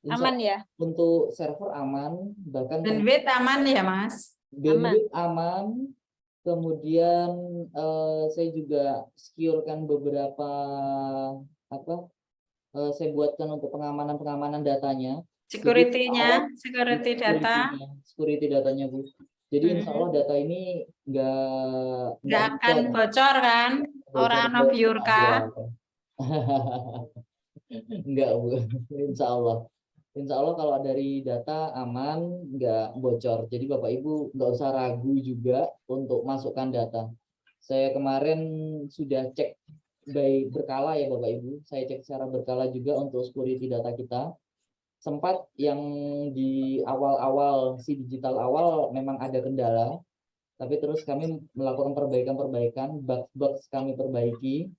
Aman ya. Untuk server aman, bahkan bandwidth aman ya Mas. Bandwidth aman. Kemudian saya juga secure-kan beberapa saya buatkan untuk pengamanan datanya. Security-nya, security data. Security datanya Bu. Jadi insya Allah data ini nggak akan bocor kan? Orang no biurka. Enggak Bu, insya Allah. Insya Allah kalau dari data aman, nggak bocor. Jadi Bapak Ibu nggak usah ragu juga untuk masukkan data. Saya kemarin sudah cek by berkala ya Bapak Ibu. Saya cek secara berkala juga untuk security data kita. Sempat yang di awal-awal si digital awal memang ada kendala, tapi terus kami melakukan perbaikan-perbaikan, bug-bug kami perbaiki,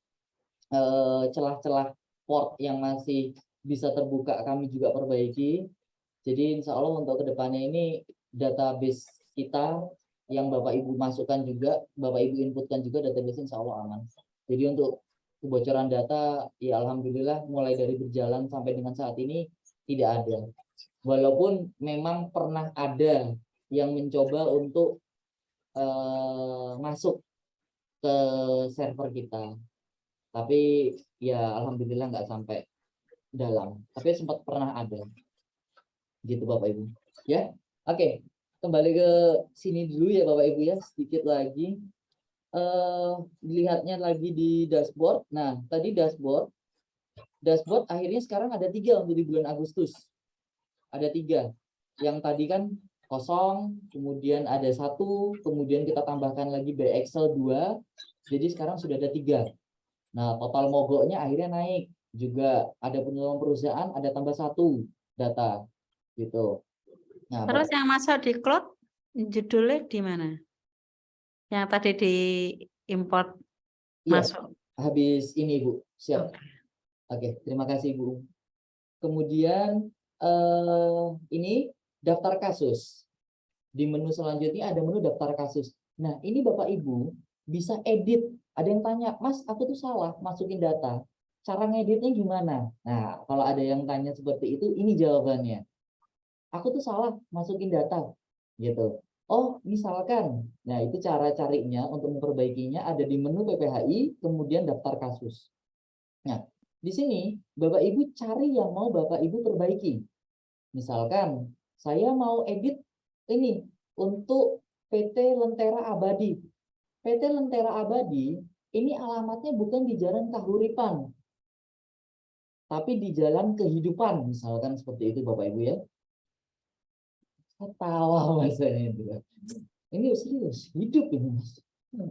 celah-celah port yang masih bisa terbuka kami juga perbaiki. Jadi insya Allah untuk kedepannya ini database kita yang Bapak Ibu masukkan juga, Bapak Ibu inputkan juga database insya Allah aman. Jadi untuk kebocoran data ya alhamdulillah mulai dari berjalan sampai dengan saat ini tidak ada. Walaupun memang pernah ada yang mencoba untuk masuk ke server kita. Tapi ya alhamdulillah nggak sampai dalam. Tapi sempat pernah ada. Gitu Bapak Ibu. Ya, oke. Kembali ke sini dulu ya Bapak Ibu ya, sedikit lagi. Lihatnya lagi di dashboard. Nah, tadi dashboard akhirnya sekarang ada 3 untuk di bulan Agustus. Ada 3. Yang tadi kan kosong, kemudian ada 1, kemudian kita tambahkan lagi by Excel 2. Jadi sekarang sudah ada 3. Nah, total mogoknya akhirnya naik. Juga ada penyuluhan perusahaan, ada tambah 1 data. Gitu. Nah, Terus yang masuk di cloud judulnya di mana? Yang tadi di import iya, masuk. habis ini Bu, siap. Oke, terima kasih Bu. Kemudian ini daftar kasus. Di menu selanjutnya ada menu daftar kasus. Nah, ini Bapak Ibu bisa edit. Ada yang tanya, Mas, aku tuh salah masukin data. Cara ngeditnya gimana? Nah, kalau ada yang tanya seperti itu, ini jawabannya. Aku tuh salah masukin data, gitu. Oh, misalkan, nah itu cara carinya untuk memperbaikinya ada di menu PPHI, kemudian daftar kasus. Nah, di sini Bapak Ibu cari yang mau Bapak Ibu perbaiki. Misalkan, saya mau edit ini untuk PT Lentera Abadi. PT Lentera Abadi, ini alamatnya bukan di Jalan Kahuripan, tapi di Jalan Kehidupan, misalkan seperti itu Bapak Ibu ya. Ketawa mas itu. Ini serius, hidup ini mas.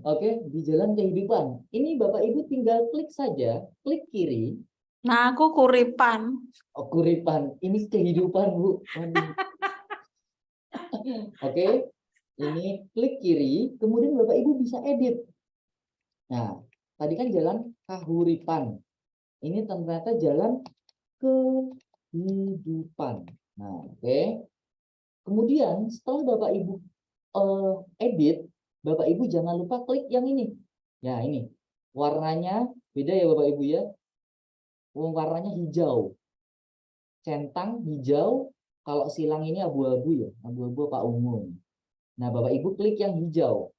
Oke, di Jalan Kehidupan. Ini Bapak Ibu tinggal klik saja, klik kiri. Nah, aku kuripan. Oh, kuripan. Ini kehidupan Bu. Oke, ini klik kiri, kemudian Bapak Ibu bisa edit. Nah, tadi kan Jalan Kahuripan. Ini ternyata Jalan Kehidupan. Nah, oke. Kemudian setelah Bapak Ibu edit, Bapak Ibu jangan lupa klik yang ini. Ya, ini. Warnanya beda ya Bapak Ibu ya. Warnanya hijau. Centang hijau, kalau silang ini abu-abu ya. Abu-abu apa ungu. Nah, Bapak Ibu klik yang hijau.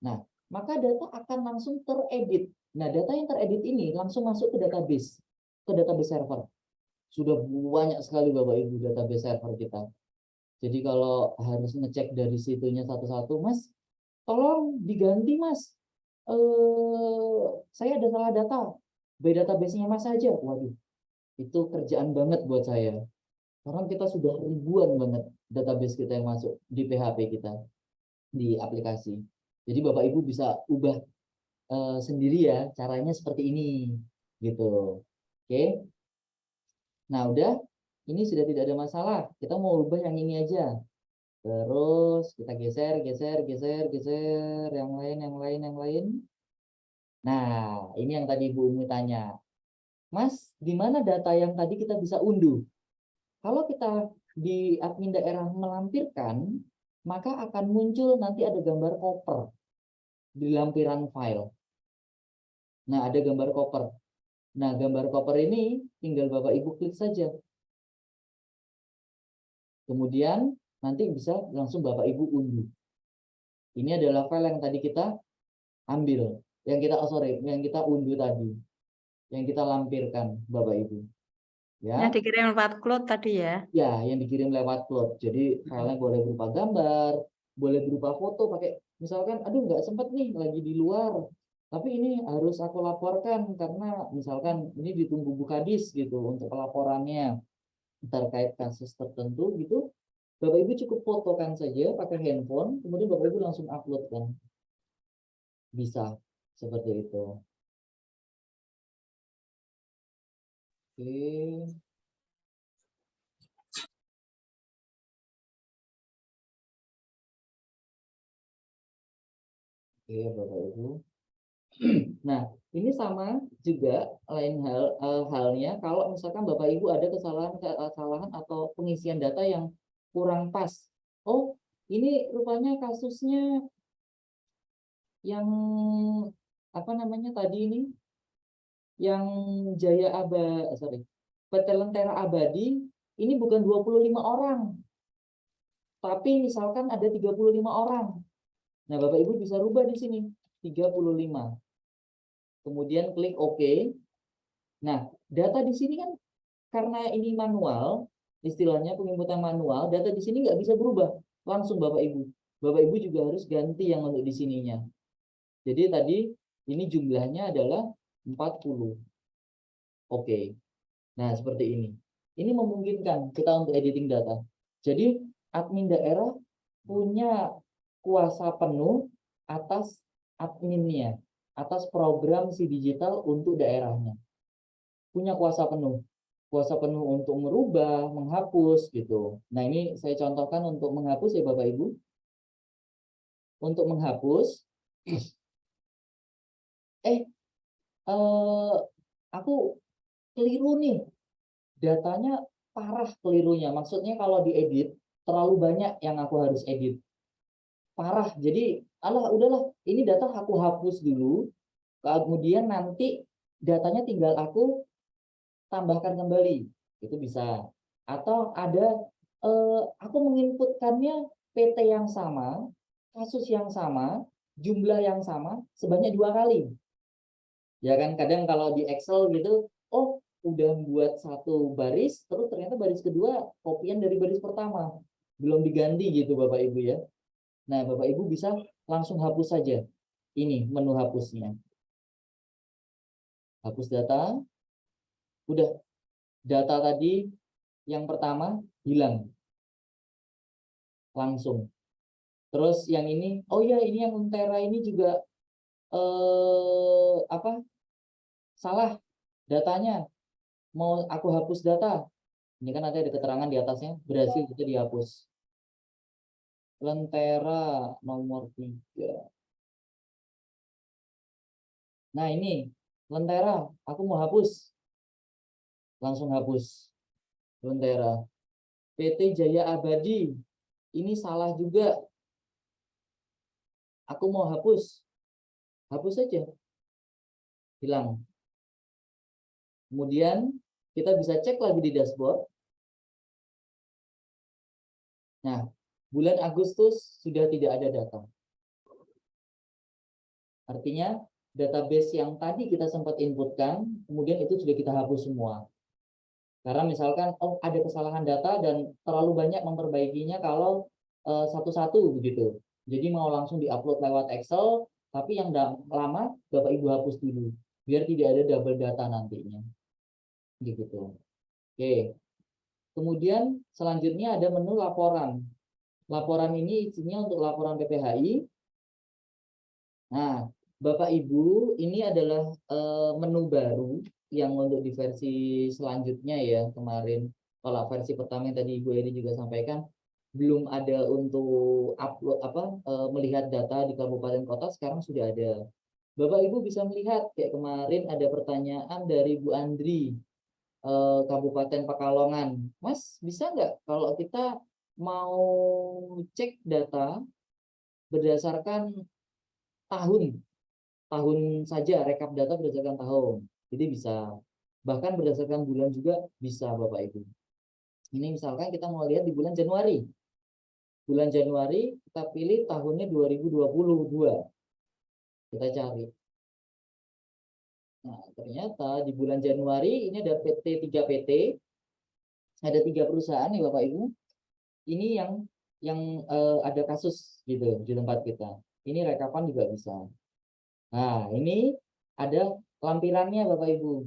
Nah, maka data akan langsung teredit. Nah, data yang teredit ini langsung masuk ke database server. Sudah banyak sekali Bapak Ibu database server kita. Jadi kalau harus ngecek dari situnya satu-satu, Mas, tolong diganti Mas. Saya ada salah data. By database-nya Mas saja. Waduh, itu kerjaan banget buat saya. Karena kita sudah ribuan banget database kita yang masuk di PHP kita, di aplikasi. Jadi Bapak Ibu bisa ubah sendiri ya, caranya seperti ini. Gitu. Oke. Nah, udah. Ini sudah tidak ada masalah. Kita mau ubah yang ini aja. Terus kita geser. Yang lain. Nah, ini yang tadi Bu Umi tanya. Mas, di mana data yang tadi kita bisa unduh? Kalau kita di admin daerah melampirkan, maka akan muncul nanti ada gambar koper di lampiran file. Nah, ada gambar koper. Nah, gambar koper ini tinggal Bapak Ibu klik saja. Kemudian nanti bisa langsung Bapak Ibu unduh. Ini adalah file yang tadi kita ambil, yang kita unduh tadi, yang kita lampirkan Bapak Ibu. Ya. Yang dikirim lewat cloud tadi ya? Ya, yang dikirim lewat cloud. Jadi filenya boleh berupa gambar, boleh berupa foto. Pakai misalkan, aduh nggak sempat nih lagi di luar, tapi ini harus aku laporkan karena misalkan ini ditunggu Bu Kadis gitu untuk pelaporannya terkait kasus tertentu gitu. Bapak Ibu cukup fotokan saja pakai handphone, kemudian Bapak Ibu langsung upload kan. Bisa seperti itu. Oke. Oke, Bapak Ibu. Nah, ini sama juga lain halnya kalau misalkan Bapak Ibu ada kesalahan atau pengisian data yang kurang pas. Oh, ini rupanya kasusnya yang apa namanya tadi ini? Yang PT Lentera Abadi ini bukan 25 orang. Tapi misalkan ada 35 orang. Nah, Bapak Ibu bisa rubah di sini. 35. Kemudian klik OK. Nah, data di sini kan karena ini manual, istilahnya penginputan manual, data di sini nggak bisa berubah langsung Bapak Ibu. Bapak Ibu juga harus ganti yang untuk di sininya. Jadi tadi ini jumlahnya adalah 40. Oke. Nah, seperti ini. Ini memungkinkan kita untuk editing data. Jadi admin daerah punya kuasa penuh atas adminnya, atas program si digital untuk daerahnya. Punya kuasa penuh untuk merubah, menghapus gitu. Nah, ini saya contohkan untuk menghapus ya Bapak Ibu. Untuk menghapus, aku keliru nih, datanya parah kelirunya. Maksudnya kalau diedit terlalu banyak yang aku harus edit, parah. Jadi udahlah, ini data aku hapus dulu, kemudian nanti datanya tinggal aku tambahkan kembali, itu bisa. Atau ada aku menginputkannya PT yang sama, kasus yang sama, jumlah yang sama sebanyak 2 kali. Ya kan, kadang kalau di Excel gitu, oh udah buat satu baris, terus ternyata baris kedua kopian dari baris pertama, belum diganti gitu Bapak Ibu ya. Nah, Bapak Ibu bisa langsung hapus saja. Ini menu hapusnya. Hapus data. Udah, data tadi yang pertama hilang. Langsung. Terus yang ini, oh ya ini yang Untera ini juga salah datanya. Mau aku hapus data. Ini kan nanti ada keterangan di atasnya, berhasil kita dihapus. Lentera nomor 3. Nah ini, Lentera, aku mau hapus. Langsung hapus. Lentera. PT Jaya Abadi, ini salah juga. Aku mau hapus. Hapus saja. Hilang. Kemudian kita bisa cek lagi di dashboard. Nah, bulan Agustus sudah tidak ada data. Artinya database yang tadi kita sempat inputkan, kemudian itu sudah kita hapus semua. Karena misalkan, oh ada kesalahan data dan terlalu banyak memperbaikinya kalau satu-satu begitu. Jadi mau langsung diupload lewat Excel, tapi yang lama Bapak Ibu hapus dulu, biar tidak ada double data nantinya. Gitu. Oke. Kemudian selanjutnya ada menu laporan. Laporan ini isinya untuk laporan PPHI. Nah, Bapak Ibu, ini adalah menu baru yang untuk di versi selanjutnya ya. Kemarin kalau versi pertama yang tadi Ibu Eri juga sampaikan, belum ada untuk upload melihat data di kabupaten kota, sekarang sudah ada. Bapak Ibu bisa melihat kayak kemarin ada pertanyaan dari Bu Andri, Kabupaten Pekalongan. Mas, bisa nggak kalau kita mau cek data berdasarkan tahun saja, rekap data berdasarkan tahun. Jadi bisa, bahkan berdasarkan bulan juga bisa Bapak Ibu. Ini misalkan kita mau lihat di bulan Januari. Bulan Januari kita pilih tahunnya 2022. Kita cari. Nah, ternyata di bulan Januari ini ada 3 PT. Ada 3 perusahaan nih Bapak Ibu. Ini yang ada kasus gitu di tempat kita. Ini rekapan juga bisa. Nah, ini ada lampirannya Bapak Ibu.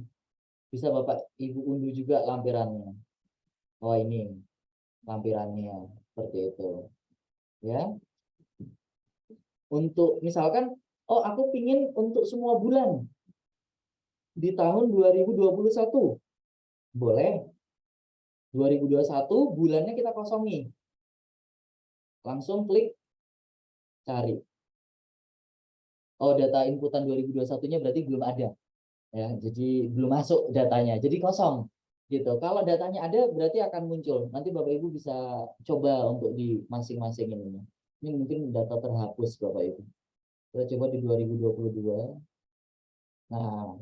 Bisa Bapak Ibu unduh juga lampirannya. Oh, ini lampirannya seperti itu. Ya. Untuk misalkan, oh aku pingin untuk semua bulan di tahun 2021. Boleh. 2021 bulannya kita kosongi. Langsung klik cari. Oh, data inputan 2021-nya berarti belum ada. Ya, jadi belum masuk datanya. Jadi kosong. Gitu. Kalau datanya ada berarti akan muncul. Nanti Bapak Ibu bisa coba untuk di masing-masing ini. Ini mungkin data terhapus Bapak Ibu. Kita coba di 2022. Nah,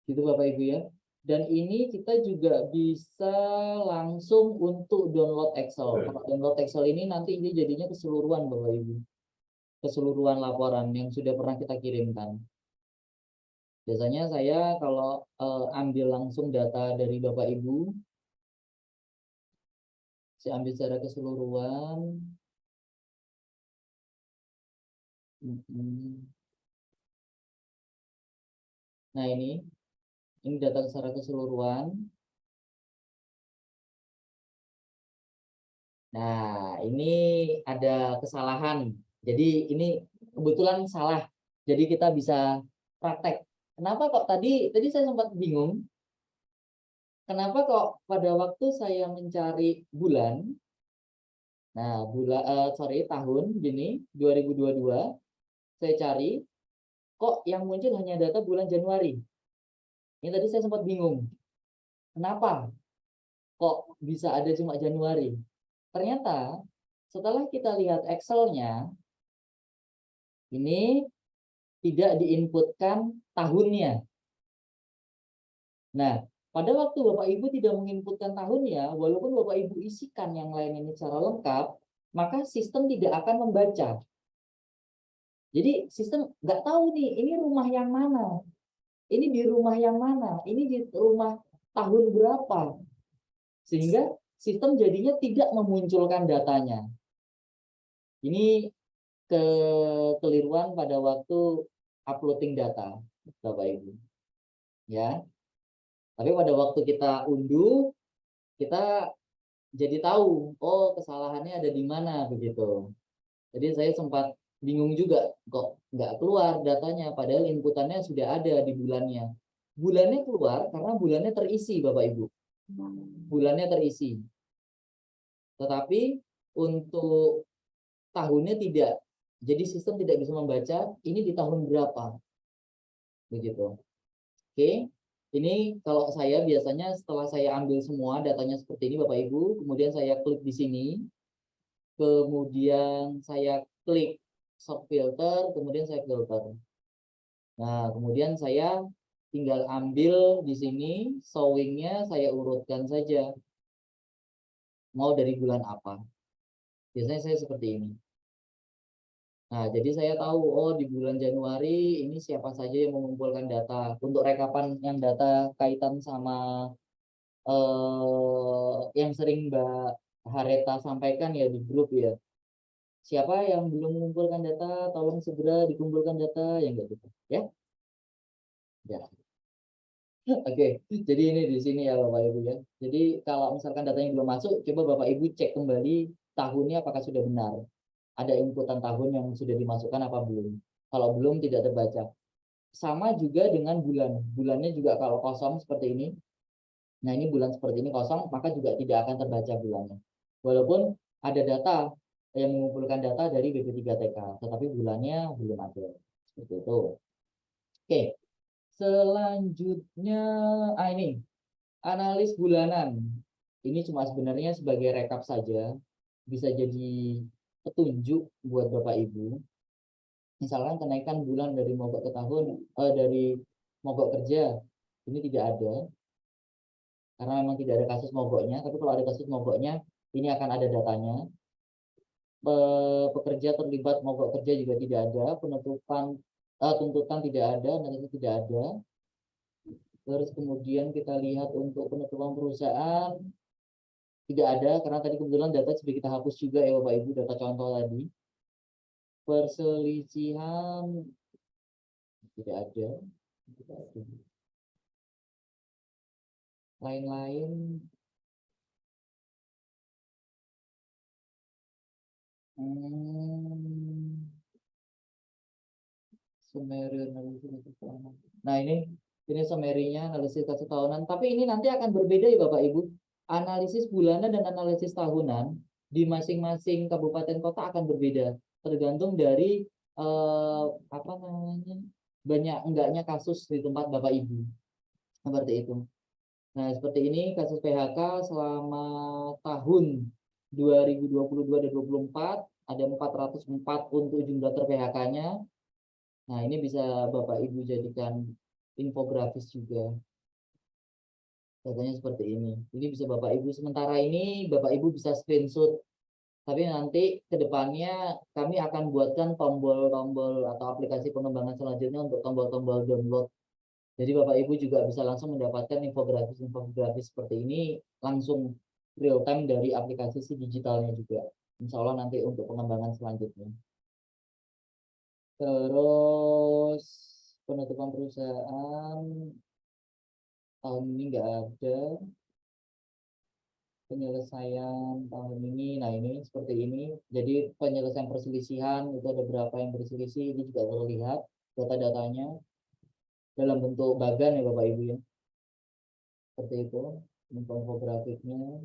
Gitu Bapak Ibu ya. Dan ini kita juga bisa langsung untuk download Excel. Kalau download Excel ini nanti ini jadinya keseluruhan Bapak Ibu. Keseluruhan laporan yang sudah pernah kita kirimkan. Biasanya saya kalau ambil langsung data dari Bapak Ibu, saya ambil secara keseluruhan. Nah ini data secara keseluruhan. Nah ini ada kesalahan. Jadi ini kebetulan salah. Jadi kita bisa praktek. Kenapa kok tadi saya sempat bingung. Kenapa kok pada waktu saya mencari bulan, nah tahun gini 2022, saya cari kok yang muncul hanya data bulan Januari. Ini tadi saya sempat bingung. Kenapa kok bisa ada cuma Januari? Ternyata setelah kita lihat Excel-nya, ini tidak diinputkan tahunnya. Nah, pada waktu Bapak Ibu tidak menginputkan tahunnya, walaupun Bapak Ibu isikan yang lain ini secara lengkap, maka sistem tidak akan membaca. Jadi sistem nggak tahu nih, ini rumah yang mana, ini di rumah yang mana, ini di rumah tahun berapa. Sehingga sistem jadinya tidak memunculkan datanya. Ini kekeliruan pada waktu uploading data, Bapak Ibu. Ya. Tapi pada waktu kita unduh, kita jadi tahu, oh kesalahannya ada di mana begitu. Jadi saya sempat bingung juga, kok nggak keluar datanya, padahal inputannya sudah ada di bulannya. Bulannya keluar karena bulannya terisi, Bapak Ibu. Bulannya terisi. Tetapi untuk tahunnya tidak. Jadi sistem tidak bisa membaca ini di tahun berapa. Begitu. Oke. Ini kalau saya biasanya setelah saya ambil semua datanya seperti ini Bapak Ibu, kemudian saya klik di sini, kemudian saya klik sort filter, kemudian saya filter. Nah, kemudian saya tinggal ambil di sini, showing-nya saya urutkan saja. Mau dari bulan apa. Biasanya saya seperti ini. Nah, jadi saya tahu, oh di bulan Januari ini siapa saja yang mengumpulkan data. Untuk rekapan yang data kaitan sama yang sering Mbak Hareta sampaikan ya di grup ya. Siapa yang belum mengumpulkan data, tolong segera dikumpulkan data, yang enggak gitu. Ya. Ya. Oke, jadi ini di sini ya Bapak Ibu ya. Jadi kalau misalkan datanya belum masuk, coba Bapak Ibu cek kembali tahunnya apakah sudah benar. Ada inputan tahun yang sudah dimasukkan apa belum. Kalau belum tidak terbaca. Sama juga dengan bulan. Bulannya juga kalau kosong seperti ini. Nah ini bulan seperti ini kosong, maka juga tidak akan terbaca bulannya. Walaupun ada data yang mengumpulkan data dari BP3TK, tetapi bulannya belum ada. Seperti itu. Oke. Selanjutnya, ini analis bulanan. Ini cuma sebenarnya sebagai rekap saja. Bisa jadi petunjuk buat Bapak Ibu. Misalkan kenaikan bulan dari mogok ke tahun, dari mogok kerja ini tidak ada karena memang tidak ada kasus mogoknya. Tapi kalau ada kasus mogoknya, ini akan ada datanya. Pekerja terlibat mogok kerja juga tidak ada. Penutupan tuntutan tidak ada, nanti tidak ada. Terus kemudian kita lihat untuk penutupan perusahaan. Tidak ada, karena tadi kebetulan data sudah kita hapus juga ya Bapak Ibu, data contoh tadi. Perselisihan tidak ada. Lain-lain. Nah ini summary-nya analisis kasus tahunan. Tapi ini nanti akan berbeda ya Bapak Ibu. Analisis bulanan dan analisis tahunan di masing-masing kabupaten kota akan berbeda, tergantung dari banyak enggaknya kasus di tempat Bapak Ibu. Seperti itu. Nah, seperti ini kasus PHK selama tahun 2022 dan 2024 ada 404 untuk jumlah ter-PHK-nya. Nah, ini bisa Bapak Ibu jadikan infografis juga. Datanya seperti ini. Ini bisa Bapak Ibu, sementara ini Bapak Ibu bisa screenshot. Tapi nanti ke depannya kami akan buatkan tombol-tombol atau aplikasi pengembangan selanjutnya untuk tombol-tombol download. Jadi Bapak Ibu juga bisa langsung mendapatkan infografis-infografis seperti ini langsung real time dari aplikasi si digitalnya juga. Insya Allah nanti untuk pengembangan selanjutnya. Terus penutupan perusahaan tahun ini nggak ada. Penyelesaian tahun ini, nah ini seperti ini. Jadi penyelesaian perselisihan itu ada berapa yang berselisih, ini juga terlihat data-datanya dalam bentuk bagan ya Bapak Ibu ya. Seperti itu infografiknya.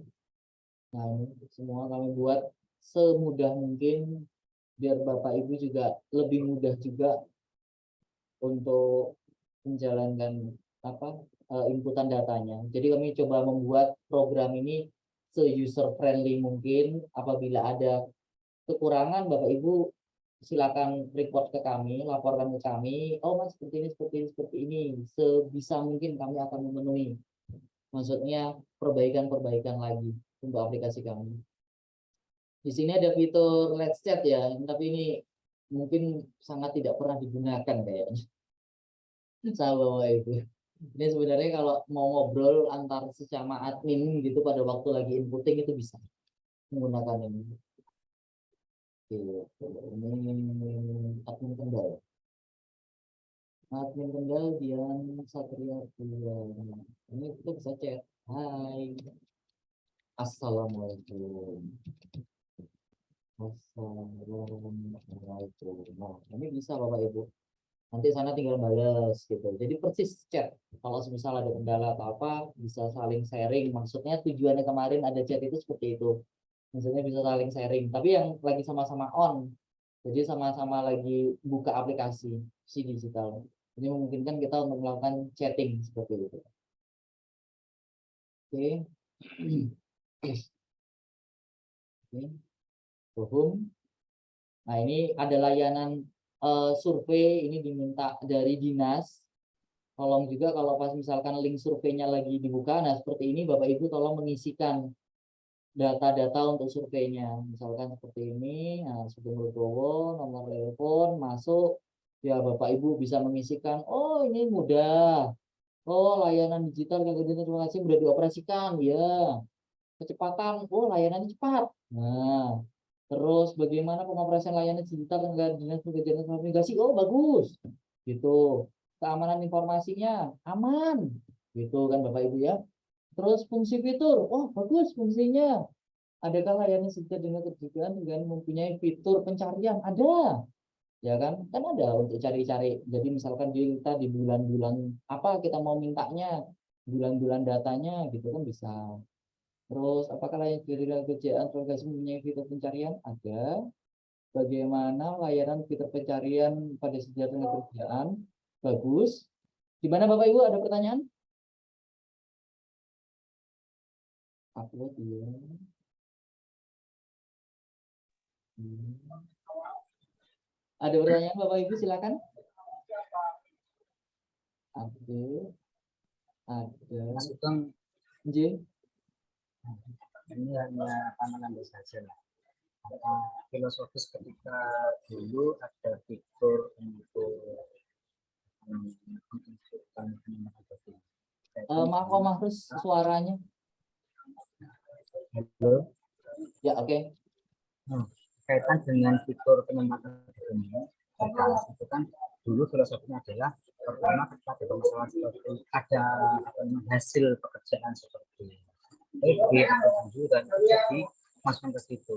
Nah ini semua kami buat semudah mungkin biar Bapak Ibu juga lebih mudah juga untuk menjalankan inputan datanya. Jadi kami coba membuat program ini se-user friendly mungkin. Apabila ada kekurangan, Bapak Ibu silakan report ke kami, laporkan ke kami. Oh Mas, seperti ini, seperti ini, seperti ini. Sebisa mungkin kami akan memenuhi. Maksudnya perbaikan-perbaikan lagi untuk aplikasi kami. Di sini ada fitur Let's Chat ya, tapi ini mungkin sangat tidak pernah digunakan kayaknya. Sama Bapak Ibu. Ini sebenarnya kalau mau ngobrol antar sesama admin gitu pada waktu lagi inputting itu bisa menggunakan ini. Oke, ini admin Kendal. Admin Kendal Dian Satria. Ini kita bisa chat. Hai. Assalamualaikum. Assalamualaikum. Nah, ini bisa Bapak Ibu. Nanti sana tinggal balas gitu. Jadi persis chat. Kalau misal ada kendala atau apa, bisa saling sharing. Maksudnya tujuannya kemarin ada chat itu seperti itu. Maksudnya bisa saling sharing. Tapi yang lagi sama-sama on. Jadi sama-sama lagi buka aplikasi si digital. Ini memungkinkan kita untuk melakukan chatting seperti itu. Oke. Oke. Nah, ini ada layanan survei, ini diminta dari dinas. Tolong juga kalau pas misalkan link surveinya lagi dibuka, nah seperti ini Bapak Ibu tolong mengisikan data-data untuk surveinya. Misalkan seperti ini, nah Sugeng Legowo, nomor telepon, masuk, ya Bapak Ibu bisa mengisikan, oh ini mudah, oh layanan digital kemudian terima kasih sudah dioperasikan, ya kecepatan, oh layanannya cepat. Nah, terus bagaimana pengoperasian layanan digital dengan dinas pekerjaan transmigrasi? Oh bagus, gitu. Keamanan informasinya aman, gitu kan Bapak Ibu ya. Terus fungsi fitur, oh bagus fungsinya. Adakah layanan digital dengan kerjaan dengan mempunyai fitur pencarian? Ada, ya kan? Kan ada untuk cari-cari. Jadi misalkan kita di bulan-bulan apa kita mau mintanya, bulan-bulan datanya, gitu kan bisa. Terus apakah layanan digital kerjaan progresi mempunyai fitur pencarian? Ada. Bagaimana layanan fitur pencarian pada sejarah kerjaan? Bagus. Di mana Bapak Ibu ada pertanyaan? Upload ya. Ada pertanyaan Bapak Ibu silakan. Ada. Masukkan J. ini hanya pandangan saja lah. Filosofis ketika dulu ada fitur untuk Maaf Mas suaranya. Halo. Ya oke. Kaitan dengan fitur penempatan dokumen itu kan dulu filosofinya adalah pertama ketika ada permasalahan seperti ada hasil pekerjaan seperti dulu dan jadi masuk ke situ,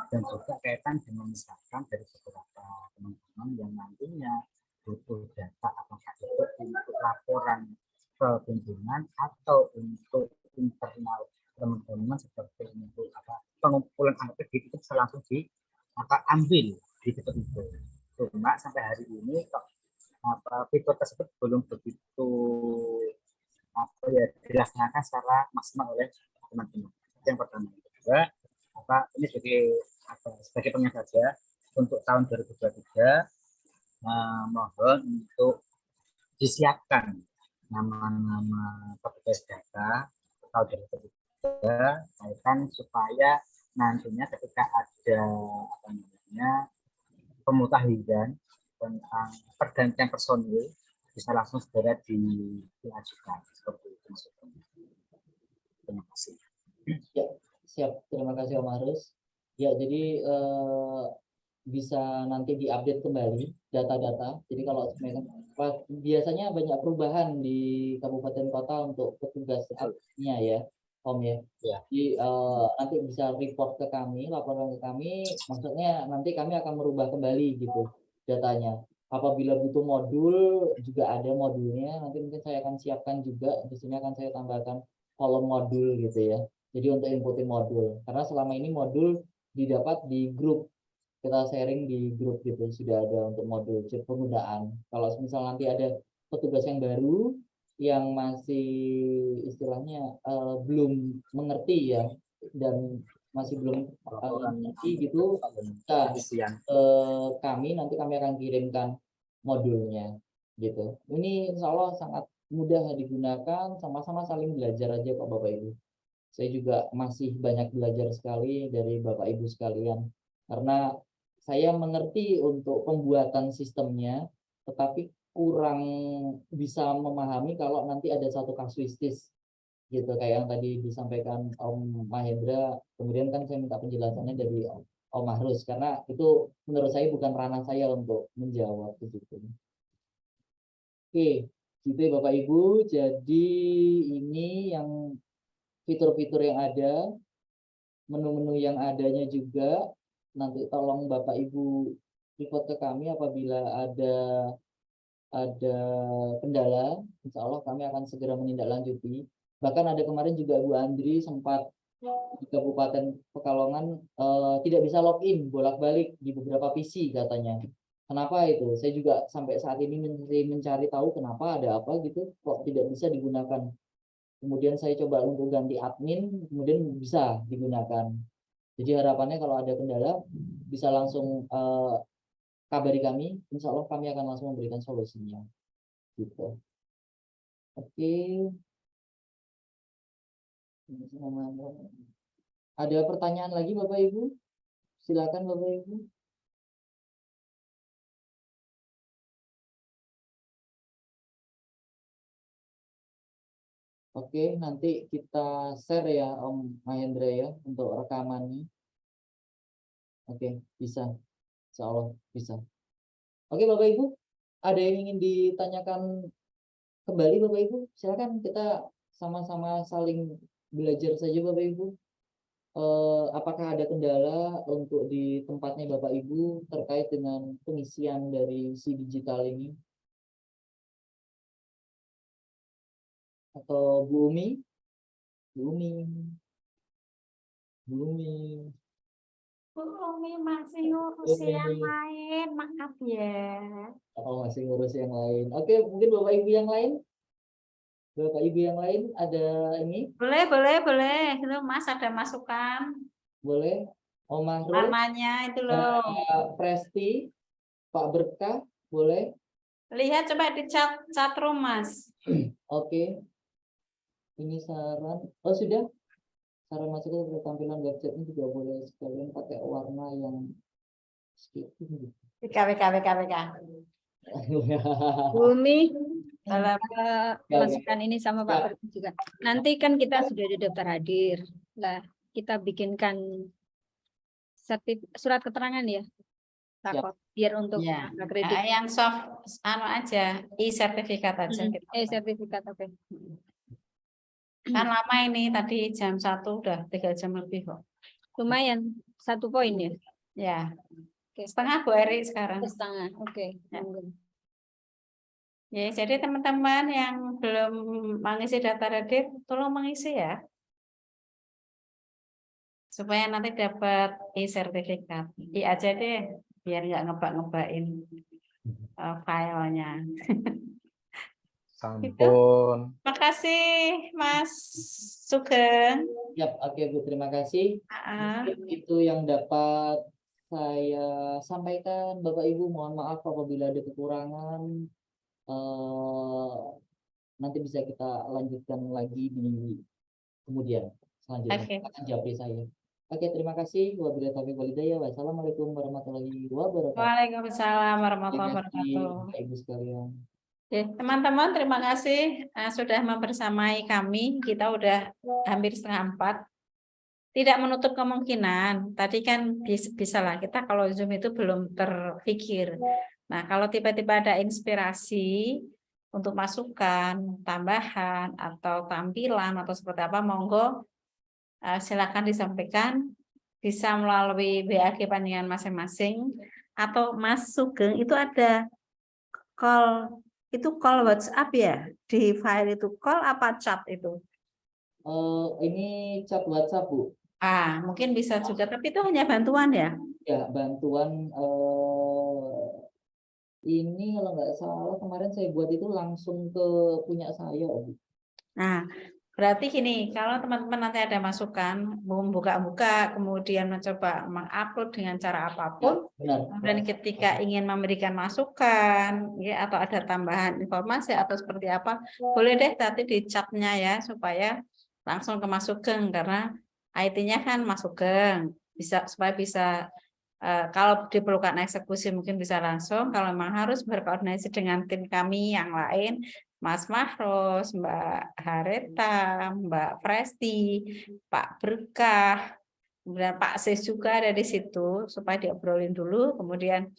dan juga kaitan dengan misalkan dari beberapa teman-teman yang nantinya butuh data apakah itu untuk laporan ke pimpinan atau untuk internal teman-teman seperti untuk pengumpulan angka itu bisa langsung ambil di titik itu. Cuma sampai hari ini kok fitur tersebut belum begitu dilaksanakan secara maksimal oleh teman-teman. Yang pertama. Kedua, ini sebagai pengingat saja untuk tahun 2023 mohon disiapkan nama-nama petugas data atau dari ketiga kaitan supaya nantinya ketika ada apa namanya pemutahiran tentang pergantian personil bisa langsung segera diajukan seperti itu maksudnya. Terima kasih. Ya, siap. Terima kasih Om Arus. Ya, jadi bisa nanti diupdate kembali data-data. Jadi kalau biasanya banyak perubahan di kabupaten kota untuk petugas adminnya ya, Om ya. Ya. Jadi nanti bisa report ke kami, laporan ke kami. Maksudnya nanti kami akan merubah kembali gitu datanya. Apabila butuh modul juga ada modulnya. Nanti mungkin saya akan siapkan juga. Di sini akan saya tambahkan kolom modul gitu ya. Jadi untuk inputin modul. Karena selama ini modul didapat di grup. Kita sharing di grup gitu, sudah ada untuk modul penggunaan. Kalau misal nanti ada petugas yang baru yang masih istilahnya belum mengerti ya dan masih belum mengerti gitu, kami akan kirimkan modulnya gitu. Ini insya Allah sangat mudah digunakan, sama-sama saling belajar aja kok Bapak Ibu. Saya juga masih banyak belajar sekali dari Bapak Ibu sekalian karena saya mengerti untuk pembuatan sistemnya, tetapi kurang bisa memahami kalau nanti ada satu kasuistis gitu kayak yang tadi disampaikan Om Mahendra. Kemudian kan saya minta penjelasannya dari Om Mahrus karena itu menurut saya bukan ranah saya untuk menjawab begitu. Oke, gitu ya Bapak Ibu. Jadi ini yang fitur-fitur yang ada, menu-menu yang adanya juga. Nanti tolong Bapak Ibu report ke kami apabila ada kendala. Insya Allah kami akan segera menindaklanjuti. Bahkan ada kemarin juga Bu Andri sempat di Kabupaten Pekalongan tidak bisa login bolak-balik di beberapa PC katanya. Kenapa itu? Saya juga sampai saat ini mencari tahu kenapa, ada apa gitu, kok tidak bisa digunakan. Kemudian saya coba untuk ganti admin, kemudian bisa digunakan. Jadi harapannya kalau ada kendala bisa langsung kabari kami, insya Allah kami akan langsung memberikan solusinya. Gitu. Oke. Ada pertanyaan lagi Bapak Ibu? Silakan Bapak Ibu. Oke, nanti kita share ya Om Mahendra ya untuk rekamannya. Oke, bisa. Insya Allah bisa. Oke Bapak Ibu, ada yang ingin ditanyakan kembali Bapak Ibu? Silakan, kita sama-sama saling belajar saja Bapak Ibu. Apakah ada kendala untuk di tempatnya Bapak Ibu terkait dengan pengisian dari si digital ini? Atau Bu Umi? Bu Umi. Bu Umi masih ngurus yang lain, maaf ya. Oh, masih ngurus yang lain. Oke, mungkin Bapak Ibu yang lain? Bapak Ibu yang lain ada ini? Boleh. Itu Mas ada masukan. Boleh. Om Mahrul. Warnanya itu loh. Presti, Pak Berkah, boleh? Lihat coba di chat room Mas. Oke. Ini saran. Oh sudah. Saran masuk ke tampilan website juga boleh sekalian pakai warna yang skipping. WK. Bumi Dalam masukan ini sama Pak Berkah juga. Nanti kan kita sudah ada daftar hadir. Lah, kita bikinkan surat keterangan ya. Rakor, biar untuk ya. kredit. Yang soft aja, e-sertifikat aja. E-sertifikat, oke. Kan lama ini tadi jam 1 udah 3 jam lebih kok. Lumayan, 1 poin ya. Ya. Oke. Setengah Bu Eri sekarang. Setengah, oke. Ya. Ya, jadi teman-teman yang belum mengisi data hadir, tolong mengisi ya. Supaya nanti dapat e-sertifikat. aja deh, biar nggak ngebak-ngebakin filenya. Sampun. Terima kasih Mas Sugeng. Yap, oke Bu, terima kasih. Itu yang dapat saya sampaikan Bapak Ibu, mohon maaf apabila ada kekurangan. nanti bisa kita lanjutkan lagi di kemudian selanjutnya. Oke. Akan japri saya. Oke, terima kasih. Wabillahi taufiq wal hidayah. Wassalamualaikum warahmatullahi wabarakatuh. Waalaikumsalam warahmatullahi Terima kasih, wabarakatuh. Bapak Ibu sekalian. Oke, teman-teman, terima kasih sudah membersamai kami. Kita udah hampir 3:30. Tidak menutup kemungkinan. Tadi kan bisa lah kita kalau Zoom itu belum terpikir. Nah, kalau tiba-tiba ada inspirasi untuk masukan, tambahan, atau tampilan, atau seperti apa, monggo silakan disampaikan. Bisa melalui BAG panjenengan masing-masing. Atau Mas Sugeng, itu ada call, itu call WhatsApp ya? Di file itu call apa chat itu? Ini chat WhatsApp, Bu. Mungkin bisa juga, tapi itu hanya bantuan ya? Ya, bantuan ini kalau nggak salah kemarin saya buat itu langsung ke punya saya, Bu. Nah, berarti gini, kalau teman-teman nanti ada masukan, membuka-buka, kemudian mencoba mengupload dengan cara apapun, Benar. dan ketika ingin memberikan masukan, ya, atau ada tambahan informasi atau seperti apa, boleh deh nanti di chatnya ya, supaya langsung ke Mas Sugeng, karena IT-nya kan Mas Sugeng, supaya bisa kalau diperlukan eksekusi mungkin bisa langsung, kalau memang harus berkoordinasi dengan tim kami yang lain, Mas Mahros, Mbak Hareta, Mbak Presti, Pak Berkah, kemudian Pak Sis juga ada di situ, supaya diobrolin dulu, kemudian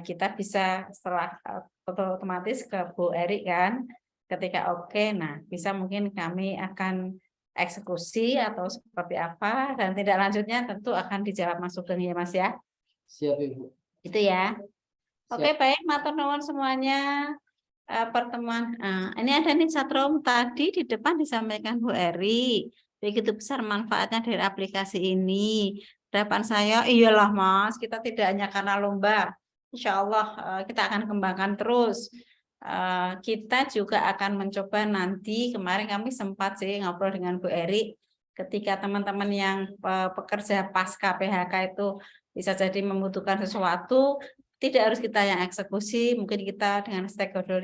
kita bisa setelah otomatis ke Bu Eri kan, ketika oke, nah bisa mungkin kami akan eksekusi atau seperti apa, dan tidak lanjutnya tentu akan dijawab Mas Sugeng ya Mas ya. Siap, Ibu. Itu ya. Oke, Siap. baik, matur nuwun semuanya. Pertemuan ini ada nih Satrom, tadi di depan disampaikan Bu Eri, begitu besar manfaatnya dari aplikasi ini. Harapan saya, iyalah Mas, kita tidak hanya karena lomba, Insya Allah kita akan kembangkan terus. Kita juga akan mencoba nanti, kemarin kami sempat sih ngobrol dengan Bu Eri, ketika teman-teman yang pekerja pasca PHK itu bisa jadi membutuhkan sesuatu, tidak harus kita yang eksekusi, mungkin kita dengan stakeholder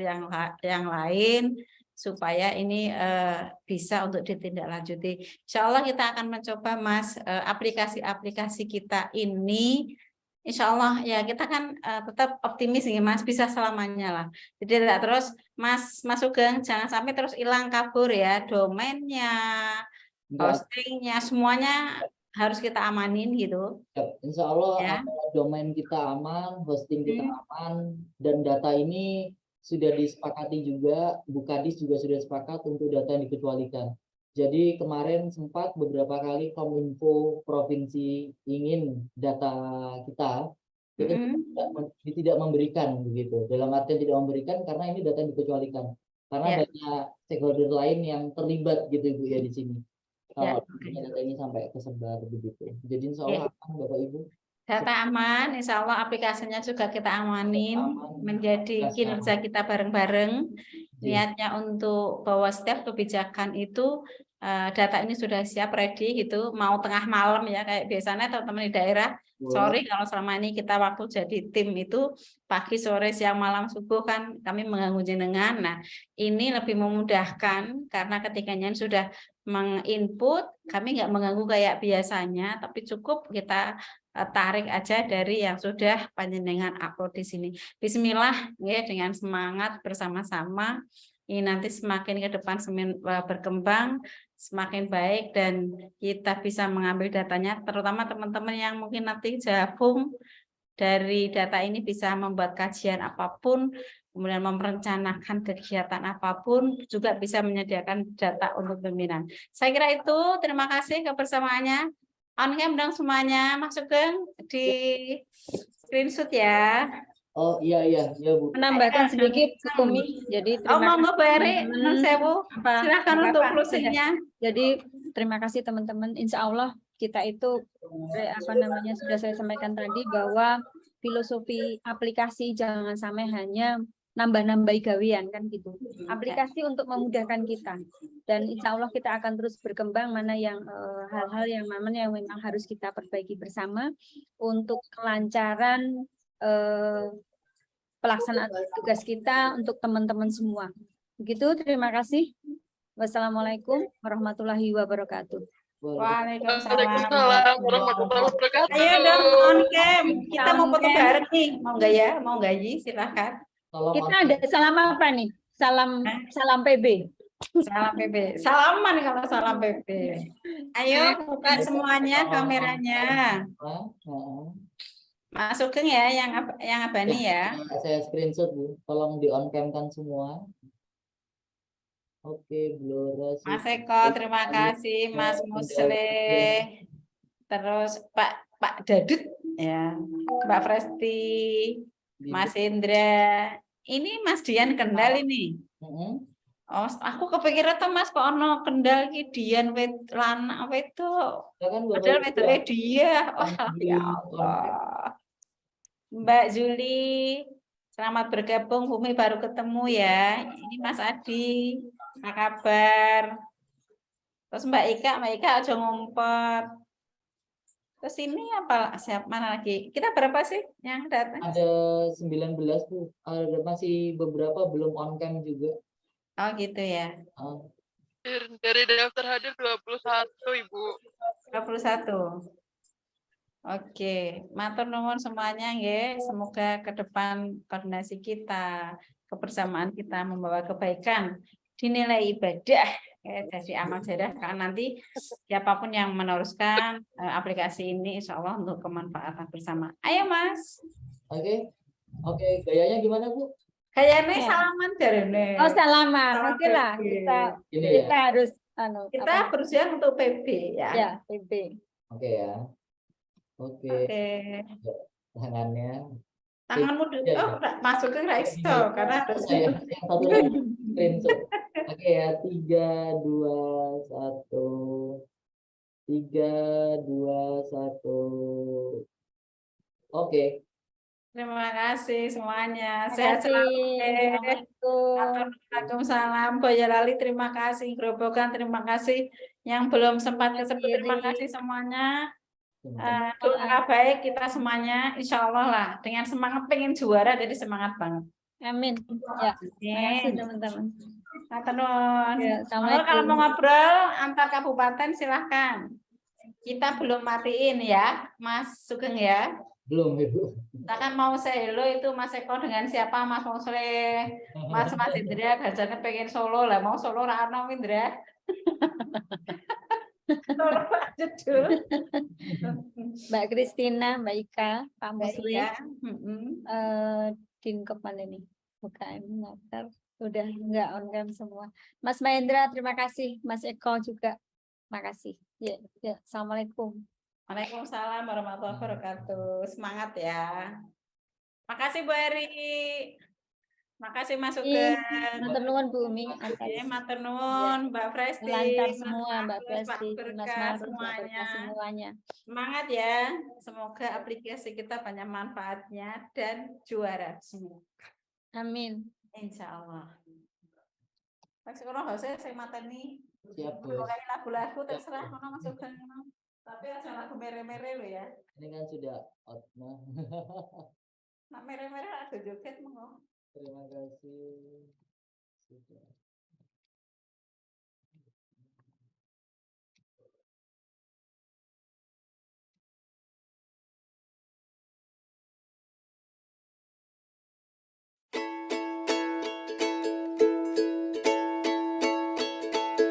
yang lain, supaya ini bisa untuk ditindaklanjuti. Insya Allah kita akan mencoba Mas, aplikasi-aplikasi kita ini, Insya Allah ya kita kan tetap optimis nih Mas, bisa selamanya lah. Jadi tidak terus Mas Sugeng, jangan sampai terus hilang kabur ya, domainnya, hostingnya, semuanya harus kita amanin gitu. Insya Allah ya. Domain kita aman, hosting kita aman, dan data ini sudah disepakati juga, Bu Kadis juga sudah sepakat untuk data yang dikecualikan. Jadi kemarin sempat beberapa kali Kominfo provinsi ingin data kita, tidak memberikan begitu. Dalam artian tidak memberikan karena ini data yang dikecualikan. Karena banyak stakeholder lain yang terlibat gitu Ibu ya di sini. Kalau data ini sampai kesebar begitu. Jadi insya Allah aman Bapak Ibu. Data aman, insya Allah aplikasinya juga kita amanin, menjadi kinerja kita bareng-bareng. Niatnya untuk bahwa setiap kebijakan itu data ini sudah siap, ready gitu, mau tengah malam ya, kayak biasanya teman-teman di daerah, sorry kalau selama ini kita waktu jadi tim itu pagi, sore, siang, malam, subuh kan kami mengganggu jenengan. Nah ini lebih memudahkan karena ketiganya sudah menginput, kami nggak mengganggu kayak biasanya, tapi cukup kita tarik aja dari yang sudah panjenengan upload di sini. Bismillah ya, dengan semangat bersama-sama. Ini nanti semakin ke depan berkembang, semakin baik, dan kita bisa mengambil datanya, terutama teman-teman yang mungkin nanti gabung dari data ini bisa membuat kajian apapun, kemudian merencanakan kegiatan apapun, juga bisa menyediakan data untuk pembinaan. Saya kira itu, terima kasih kebersamaannya. On-cam dong semuanya, Mas Sugeng di screenshot ya. Oh iya Bu. Menambahkan sedikit Kumi. Jadi terima kasih teman-teman. Silakan untuk closing-nya. Jadi terima kasih teman-teman. Insya Allah kita itu sudah saya sampaikan tadi bahwa filosofi aplikasi jangan sampai hanya nambah-nambah gawean kan gitu. Aplikasi untuk memudahkan kita, dan insya Allah kita akan terus berkembang mana yang hal-hal yang memang harus kita perbaiki bersama untuk kelancaran pelaksanaan tugas kita untuk teman-teman semua. Begitu, terima kasih. Wassalamualaikum warahmatullahi wabarakatuh. Waalaikumsalam warahmatullahi wabarakatuh. Ayo dong on cam. Kita mau foto bareng nih. Mau nggak ya? Mau nggak Ji? Silahkan. Kita ada salam apa nih? Salam PB. Salam PB. Salaman kalau salam PB. Ayo buka semuanya kameranya. Masukin ya yang abani ya. Saya screenshot Bu, tolong di on cam kan semua. Oke, Blora. Mas Eko, terima kasih. Mas Musle. Terus Pak Dadut ya. Mbak Presti. Mas Indra. Ini Mas Dian Kendal ini. Oh, aku kepikiran tuh Mas kok ono Kendal ki Dian lanang wedok. Padahal wedoknya dia. Oh, ya Allah. Mbak Juli, selamat bergabung. Bumi baru ketemu ya. Ini Mas Adi. Apa kabar? Terus Mbak Ika aja ngumpet. Terus ini apa? Siapa mana lagi? Kita berapa sih yang datang? Ada 19 Bu. Ada masih beberapa belum on cam juga. Oh gitu ya. Dari daftar hadir 21 Ibu. 21. Oke, matur nuwun semuanya nggih. Semoga ke depan koordinasi kita, kebersamaan kita membawa kebaikan, dinilai ibadah, jadi amal jariah. Karena nanti siapapun yang meneruskan aplikasi ini, insya Allah untuk kemanfaatan bersama. Ayo Mas. Oke, gayanya gimana Bu? Kayaknya salaman jarene. Oh salaman, Salam oke lah. PB. Kita harus Kita berusaha untuk PB ya. Ya, PB. Oke ya. Oke. Tangannya. Tanganmu dulu. Oh, masukin Raisto karena harus Yang satu lagi screenshot. Oke ya, 3, 2, 1. 3, 2, 1. Oke. Terima kasih semuanya. Terima Sehat selalu. Assalamualaikum. Waalaikumsalam. Boyolali terima kasih. Grobogan terima kasih. Yang belum sempat kesebut terima kasih semuanya. Doa baik kita semuanya. Insya Allah lah. Dengan semangat pengen juara jadi semangat banget. Amin. Ya. Terima kasih teman-teman. Ya, Kalau mau ngobrol antar kabupaten silahkan. Kita belum matiin ya, Mas Sugeng ya. Belum Ibu. Kita kan mau say hello itu Mas Eko dengan siapa Mas Musle, Mas Indra, gajarnya pengen solo lah, mau solo Rano Indra. Solo aja dulu. Mbak Kristina, Mbak Ika, Pak Musli, Dinkop mana nih? UKM Natar, udah nggak on cam semua. Mas Mahendra, terima kasih. Mas Eko juga, makasih. Ya, assalamualaikum. Waalaikumsalam warahmatullahi wabarakatuh. Semangat ya. Makasih Bu Eri. Makasih Mas Sugeng. Matur nuwun Bu Umi. Matur nuwun Mbak Presti. Lancar semua Mbak Presti, Mas Maruf, semuanya. Semangat ya. Semoga aplikasi kita banyak manfaatnya dan juara semua. Amin. Insya Allah. Mas Sugeng saya mateni. Siap Bos. Lagu-lagu terserah Mas Sugeng. Tapi aja lagu mere-mere lo ya. Ini kan sudah out nah. Nah mere-mere ada joget mau. Terima kasih. Sudah.